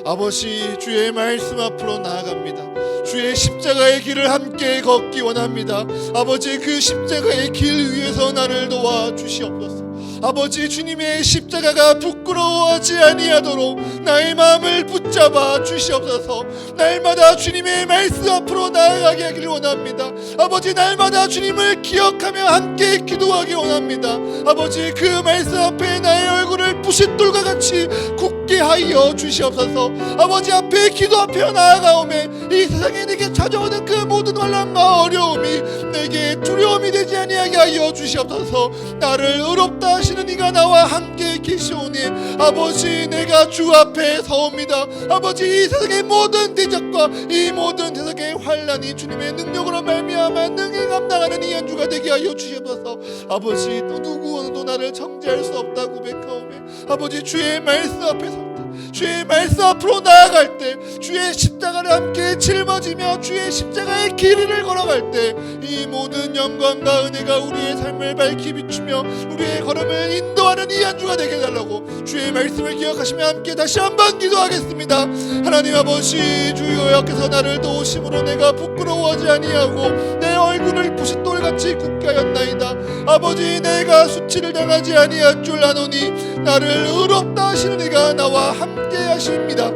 아버지, 주의 말씀 앞으로 나아갑니다. 주의 십자가의 길을 함께 걷기 원합니다. 아버지, 그 십자가의 길 위에서 나를 도와 주시옵소서. 아버지, 주님의 십자가가 부끄러워하지 아니하도록 나의 마음을 붙잡아 주시옵소서. 날마다 주님의 말씀 앞으로 나아가게 하기를 원합니다. 아버지, 날마다 주님을 기억하며 함께 기도하기 원합니다. 아버지, 그 말씀 앞에 나의 얼굴을 부싯돌과 같이 굳게 하여 주시옵소서. 아버지 앞에 기도 앞에 나아가오매 이 세상에 내게 찾아오는 그 모든 환난과 어려움이 내게 두려움이 되지 아니하게 하여 주시옵소서. 나를 의롭다 하시는 이가 나와 함께 계시오니 아버지, 내가 주 앞에 서옵니다. 아버지, 이 세상의 모든 대적과 이 모든 세상의 환난이 주님의 능력으로 말미암아 능히 감당하는 이 한 주가 되게 하여 주시옵소서. 아버지, 또 누구도 나를 정죄할 수 없다고 고백하오매 아버지, 주의 말씀 앞에 설 때, 주의 말씀 앞으로 나아갈 때, 주의 십자가를 함께 짊어지며 주의 십자가의 길을 걸어갈 때 이 모든 영광과 은혜가 우리의 삶을 밝히 비추며 우리의 걸음을 인도하는 이 한 주가 되게 해달라고 주의 말씀을 기억하시며 함께 다시 한번 기도하겠습니다. 하나님 아버지, 주여 여께서 나를 도우심으로 내가 부끄러워하지 아니하고 내 얼굴을 부싯돌같이 굳게 하였나이다. 아버지, 내가 수치를 당하지 아니한 줄 아노니 나를 의롭다 하시는 이가 나와 함께 하십니다.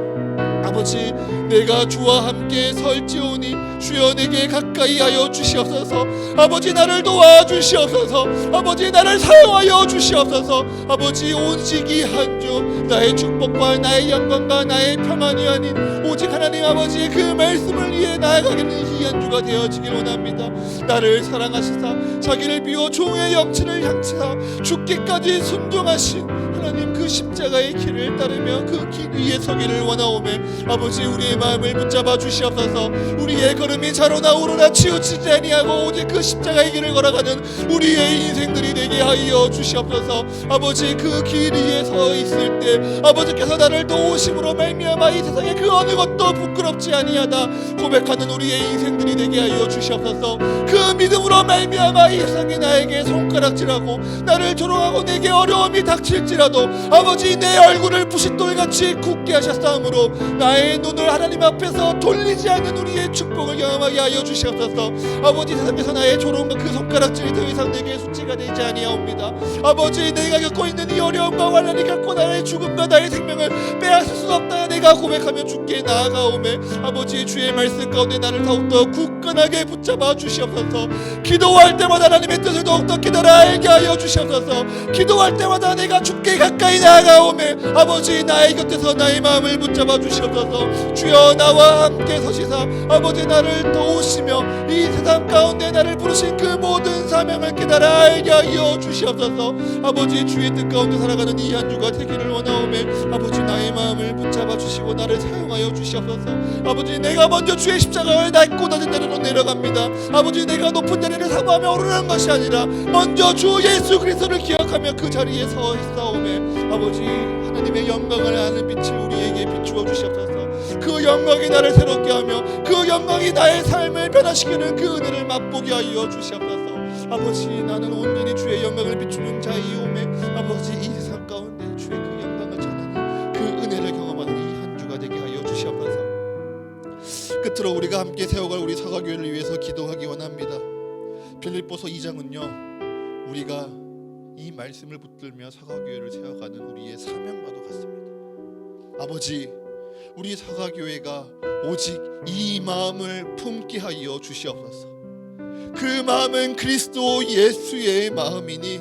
아버지, 내가 주와 함께 설지오니 주여 내게 가까이 하여 주시옵소서. 아버지, 나를 도와주시옵소서. 아버지, 나를 사용하여 주시옵소서. 아버지, 오직 이 한 주 나의 축복과 나의 영광과 나의 평안이 아닌 오직 하나님 아버지의 그 말씀을 위해 나아가겠는 이 한 주가 되어지길 원합니다. 나를 사랑하시사 자기를 비워 종의 영치를 향치사 죽기까지 순종하신 하나님 그 십자가의 길을 따르며 그 길 위에 서기를 원하오매 아버지, 우리의 마음을 붙잡아 주시옵소서. 우리의 걸음이 좌로나 우로나 치우치지 아니하고 오직 그 십자가의 길을 걸어가는 우리의 인생들이 되게 하여 주시옵소서. 아버지, 그 길 위에 서 있을 때 아버지께서 나를 도우심으로 말미암아 이 세상에 그 어느 것도 부끄럽지 아니하다 고백하는 우리의 인생들이 되게 하여 주시옵소서. 그 믿음으로 말미암아 이 세상에 나에게 손가락질하고 나를 조롱하고 내게 어려움이 닥칠지라도 아버지, 내 얼굴을 부싯돌같이 굳게 하셨사오므로 나의 눈을 하나님 앞에서 돌리지 않는 우리의 축복을 경험하게 하여 주시옵소서. 아버지, 세상에서 나의 조롱과 그 손가락질이 더 이상 내게 숙제가 되지 아니하옵니다. 아버지, 내가 겪고 있는 이 어려움과 환난이 결코 나의 죽음과 나의 생명을 빼앗을 수 없다 내가 고백하며 주께 나아가오매 아버지, 주의 말씀 가운데 나를 더욱더 굳건하게 붙잡아 주시옵소서. 기도할 때마다 하나님의 뜻을 더욱더 깨달아 알게 하여 주시옵소서. 기도할 때마다 내가 주께 가까이 나아가오매 아버지, 나의 곁에서 나의 마음을 붙잡아 주시옵소서. 주여, 나와 함께 서시사 아버지, 나를 도우시며 이 세상 가운데 나를 부르신 그 모든 사명을 깨달아 알게 하여 주시옵소서. 아버지, 주의 뜻 가운데 살아가는 이 한 주가 되기를 원하오매 아버지, 나의 마음을 붙잡아 주시고 나를 사용하여 주시옵소서. 아버지, 내가 먼저 주의 십자가를 낡고 낮은 자리로 내려갑니다. 아버지, 내가 높은 자리를 사모하며 오르는 것이 아니라 먼저 주 예수 그리스도를 기억하며 그 자리에 서 있사오매 아버지, 하나님의 영광을 아는 빛을 우리에게 비추어 주시옵소서. 그 영광이 나를 새롭게 하며 그 영광이 나의 삶을 변화시키는 그 은혜를 맛보게 하여 주시옵소서. 아버지, 나는 온전히 주의 영광을 비추는 자이오매 아버지, 이 세상 가운데 주의 그 영광을 전하는 그 은혜를 경험하는 이 한 주가 되게 하여 주시옵소서. 끝으로 우리가 함께 세워갈 우리 사과교회를 위해서 기도하기 원합니다. 빌립보서 2장은요 우리가 이 말씀을 붙들며 사과교회를 세워가는 우리의 사명과도 같습니다. 아버지, 우리 사과교회가 오직 이 마음을 품게 하여 주시옵소서. 그 마음은 그리스도 예수의 마음이니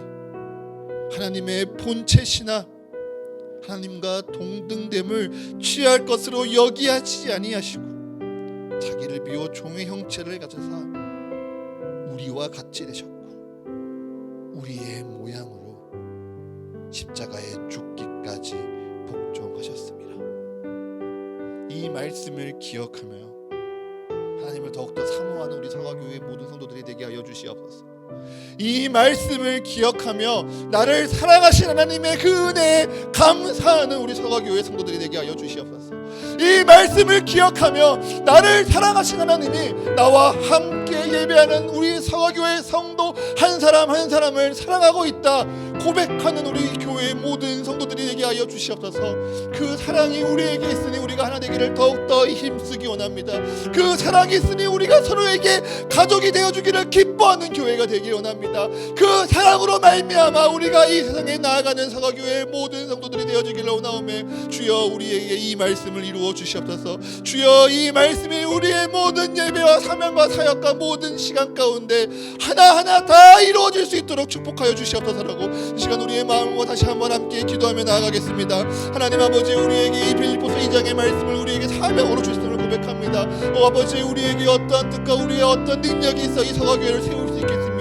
하나님의 본체시나 하나님과 동등됨을 취할 것으로 여기하지 아니하시고 자기를 비워 종의 형체를 가져사 우리와 같이 되셨고 우리의 모양으로 십자가에 죽기까지 복종하셨습니다. 이 말씀을 기억하며 하나님을 더욱더 사모하는 우리 사과교회 모든 성도들이 되게 하여 주시옵소서. 이 말씀을 기억하며 나를 사랑하신 하나님의 그 은혜에 감사하는 우리 사과교회 성도들이 되게 하여 주시옵소서. 이 말씀을 기억하며 나를 사랑하신 하나님이 나와 함께 예배하는 우리 사과교회 성도 한 사람 한 사람을 사랑하고 있다 고백하는 우리 교회의 모든 성도들이 되게 하여 주시옵소서. 그 사랑이 우리에게 있으니 우리가 하나 되기를 더욱더 힘쓰기 원합니다. 그 사랑이 있으니 우리가 서로에게 가족이 되어주기를 기뻐하는 교회가 되기 원합니다. 그 사랑으로 말미암아 우리가 이 세상에 나아가는 사과교회의 모든 성도들이 되어주기를 원하오매 주여 우리에게 이 말씀을 이루어 주시옵소서. 주여 이 말씀이 우리의 모든 예배와 사명과 사역과 모든 시간 가운데 하나하나 다 이루어질 수 있도록 축복하여 주시옵소서라고 이 시간 우리의 마음과 다시 한번 함께 기도하며 나아가겠습니다. 하나님 아버지, 우리에게 이 빌립보서 2장의 말씀을 우리에게 사명으로 주셨음을 고백합니다. 아버지, 우리에게 어떠한 뜻과 우리의 어떤 능력이 있어 이 사과교회를 세울 수 있겠습니까?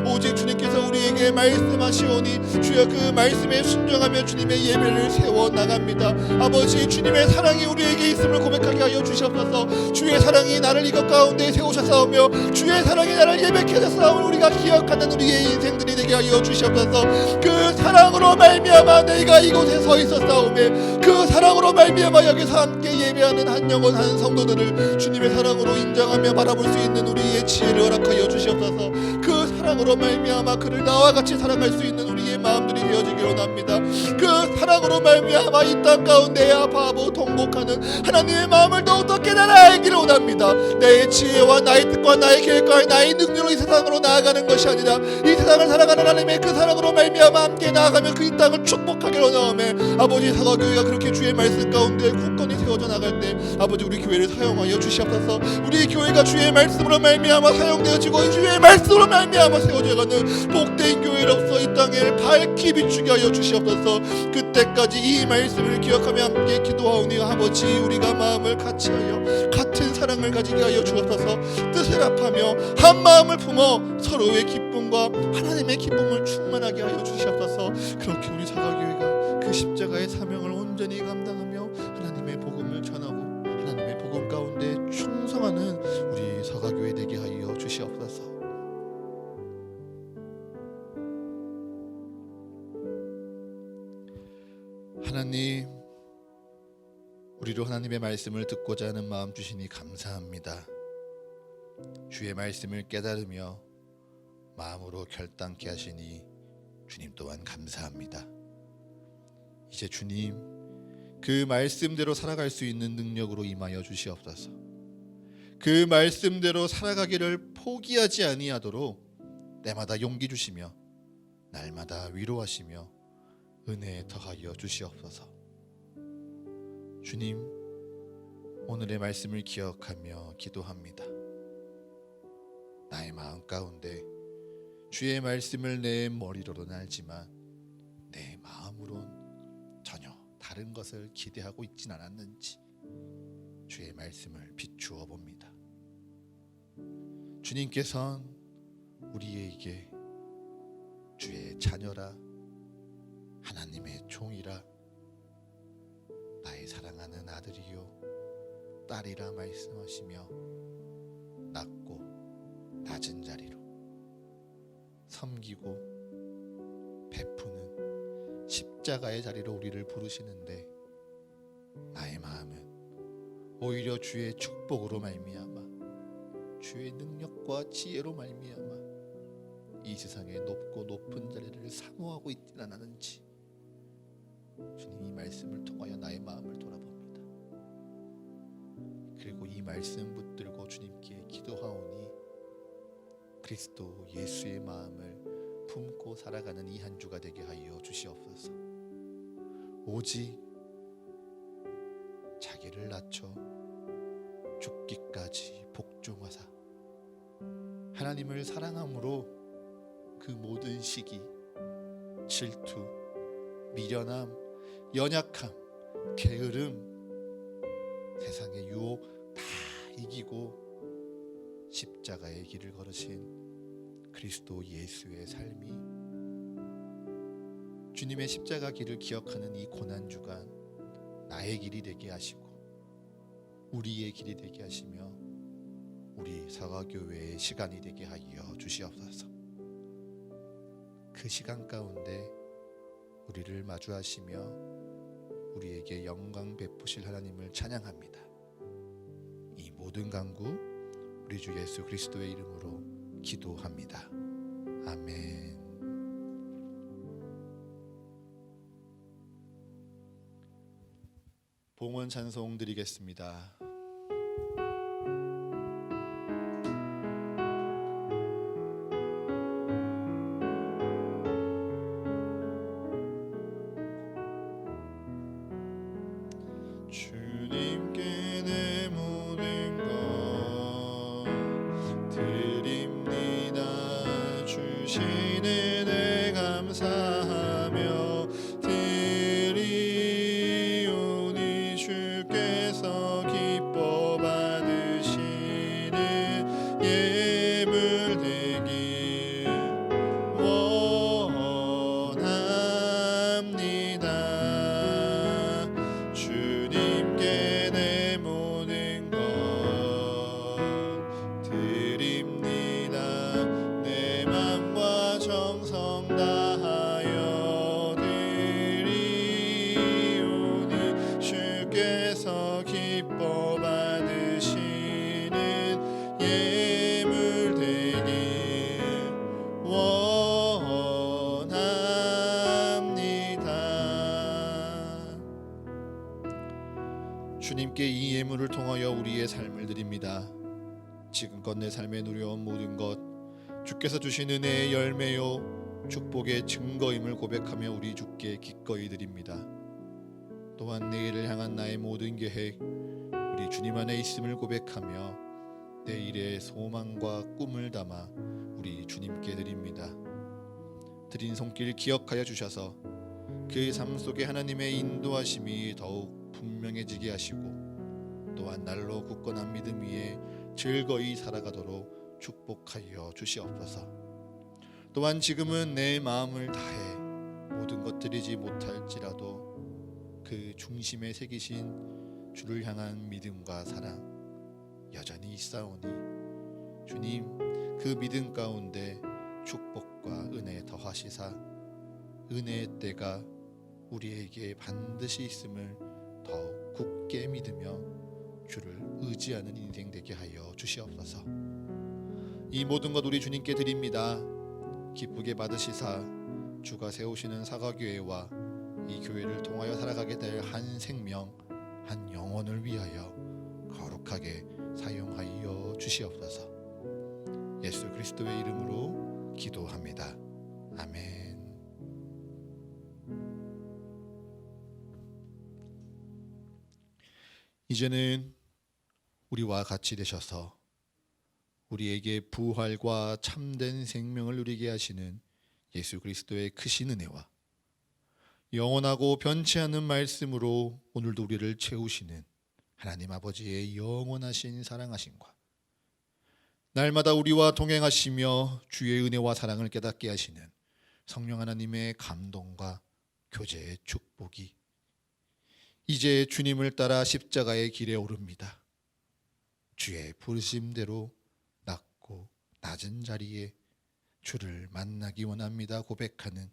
오직 주님께서 우리에게 말씀하시오니 주여 그 말씀에 순종하며 주님의 예배를 세워나갑니다. 아버지, 주님의 사랑이 우리에게 있음을 고백하게 하여 주시옵소서. 주의 사랑이 나를 이것 가운데 세우셨사오며 주의 사랑이 나를 예배케 하셨사오니 우리가 기억하는 우리의 인생들이 되게 하여 주시옵소서. 그 사랑으로 말미암아 내가 이곳에 서 있었사오며 그 사랑으로 말미암아 여기서 함께 예배하는 한 영혼 한 성도들을 주님의 사랑으로 인정하며 바라볼 수 있는 우리의 지혜를 허락하여 주시옵소서. 그 사랑으로 말미암아 그를 나와 같이 사랑할 수 있는 우리의 마음들이 되어지기를 원합니다. 그 사랑으로 말미암아 이 땅 가운데 바보 통곡하는 하나님의 마음을 더욱더 깨달아 알기를 원합니다. 나의 지혜와 나의 뜻과 나의 계획과 나의 능력으로 이 세상으로 나아가는 것이 아니라 이 세상을 살아가는 하나님의 그 사랑으로 말미암아 함께 나아가며 그 이 땅을 축복하기를 원하오매 아버지, 사과교회가 그렇게 주의 말씀 가운데 굳건히 세워져 나갈 때 아버지, 우리 교회를 사용하여 주시옵소서. 우리 교회가 주의 말씀으로 말미암아 사용되어지고 주의 말씀으로 말미암아 세워져가는 복된 교회로서 이 땅을 밝히 비추게 하여 주시옵소서. 그때까지 이 말씀을 기억하며 함께 기도하오니 아버지, 우리가 마음을 같이하여 같은 사랑을 가지게 하여 주옵소서. 뜻을 합하며 한 마음을 품어 서로의 기쁨과 하나님의 기쁨을 충만하게 하여 주시옵소서. 그렇게 우리 사과교회가 그 십자가의 사명을 온전히 감당하며 하나님의 복음을 전하고 하나님의 복음 가운데 충성하는 우리 사과교회 되게 하여 주시옵소서. 하나님, 우리로 하나님의 말씀을 듣고자 하는 마음 주시니 감사합니다. 주의 말씀을 깨달으며 마음으로 결단케 하시니 주님 또한 감사합니다. 이제 주님, 그 말씀대로 살아갈 수 있는 능력으로 임하여 주시옵소서. 그 말씀대로 살아가기를 포기하지 아니하도록 때마다 용기 주시며 날마다 위로하시며 은혜에 더하여 주시옵소서. 주님, 오늘의 말씀을 기억하며 기도합니다. 나의 마음 가운데 주의 말씀을 내 머리로는 알지만 내 마음으론 전혀 다른 것을 기대하고 있진 않았는지 주의 말씀을 비추어 봅니다. 주님께서는 우리에게 주의 자녀라, 하나님의 종이라, 나의 사랑하는 아들이요 딸이라 말씀하시며 낮고 낮은 자리로 섬기고 베푸는 십자가의 자리로 우리를 부르시는데 나의 마음은 오히려 주의 축복으로 말미암아 주의 능력과 지혜로 말미암아 이 세상의 높고 높은 자리를 사모하고 있진 않았는지 주님, 이 말씀을 통하여 나의 마음을 돌아봅니다. 그리고 이 말씀 붙들고 주님께 기도하오니 그리스도 예수의 마음을 품고 살아가는 이 한 주가 되게 하여 주시옵소서. 오직 자기를 낮춰 죽기까지 복종하사 하나님을 사랑함으로 그 모든 시기, 질투, 미련함, 연약함, 게으름, 세상의 유혹 다 이기고 십자가의 길을 걸으신 그리스도 예수의 삶이 주님의 십자가 길을 기억하는 이 고난주간 나의 길이 되게 하시고 우리의 길이 되게 하시며 우리 사과교회의 시간이 되게 하여 주시옵소서. 그 시간 가운데 우리를 마주하시며 우리에게 영광 베푸실 하나님을 찬양합니다. 이 모든 간구 우리 주 예수 그리스도의 이름으로 기도합니다. 아멘. 봉헌 찬송 드리겠습니다. 주님께 내 모든 것 드립니다. 주시는 애 감사하며 드리오니 주께서 기뻐 받으시는 예물 되길 원합니다. 주님께 내 모든 것 드립니다. 내 맘과 정성 다하여 드리오니 주께서 기뻐 받으시는 예물 되길 원합니다. 주님께 이 예물을 통하여 우리의 삶을 드립니다. 지금껏 내 삶에 누려온 모든 것 주께서 주신 은혜의 열매요 축복의 증거임을 고백하며 우리 주께 기꺼이 드립니다. 또한 내일을 향한 나의 모든 계획 우리 주님 안에 있음을 고백하며 내일의 소망과 꿈을 담아 우리 주님께 드립니다. 드린 손길 기억하여 주셔서 그 삶 속에 하나님의 인도하심이 더욱 분명해지게 하시고 또한 날로 굳건한 믿음 위에 즐거이 살아가도록 축복하여 주시옵소서. 또한 지금은 내 마음을 다해 모든 것 드리지 못할지라도 그 중심에 새기신 주를 향한 믿음과 사랑 여전히 있사오니 주님 그 믿음 가운데 축복과 은혜 더하시사 은혜의 때가 우리에게 반드시 있음을 더욱 굳게 믿으며 주를 의지하는 인생 되게 하여 주시옵소서. 이 모든 것 우리 주님께 드립니다. 기쁘게 받으시사 주가 세우시는 사과교회와 이 교회를 통하여 살아가게 될 한 생명 한 영혼을 위하여 거룩하게 사용하여 주시옵소서. 예수 그리스도의 이름으로 기도합니다. 아멘. 이제는 우리와 같이 되셔서 우리에게 부활과 참된 생명을 누리게 하시는 예수 그리스도의 크신 은혜와 영원하고 변치 않는 말씀으로 오늘도 우리를 채우시는 하나님 아버지의 영원하신 사랑하심과 날마다 우리와 동행하시며 주의 은혜와 사랑을 깨닫게 하시는 성령 하나님의 감동과 교제의 축복이 이제 주님을 따라 십자가의 길에 오릅니다. 주의 부르심대로 낮고 낮은 자리에 주를 만나기 원합니다 고백하는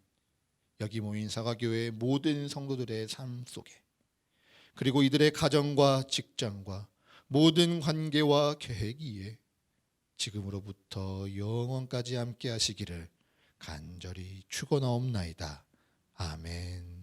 여기 모인 사과교회의 모든 성도들의 삶 속에 그리고 이들의 가정과 직장과 모든 관계와 계획 위에 지금으로부터 영원까지 함께 하시기를 간절히 축원하옵나이다. 아멘.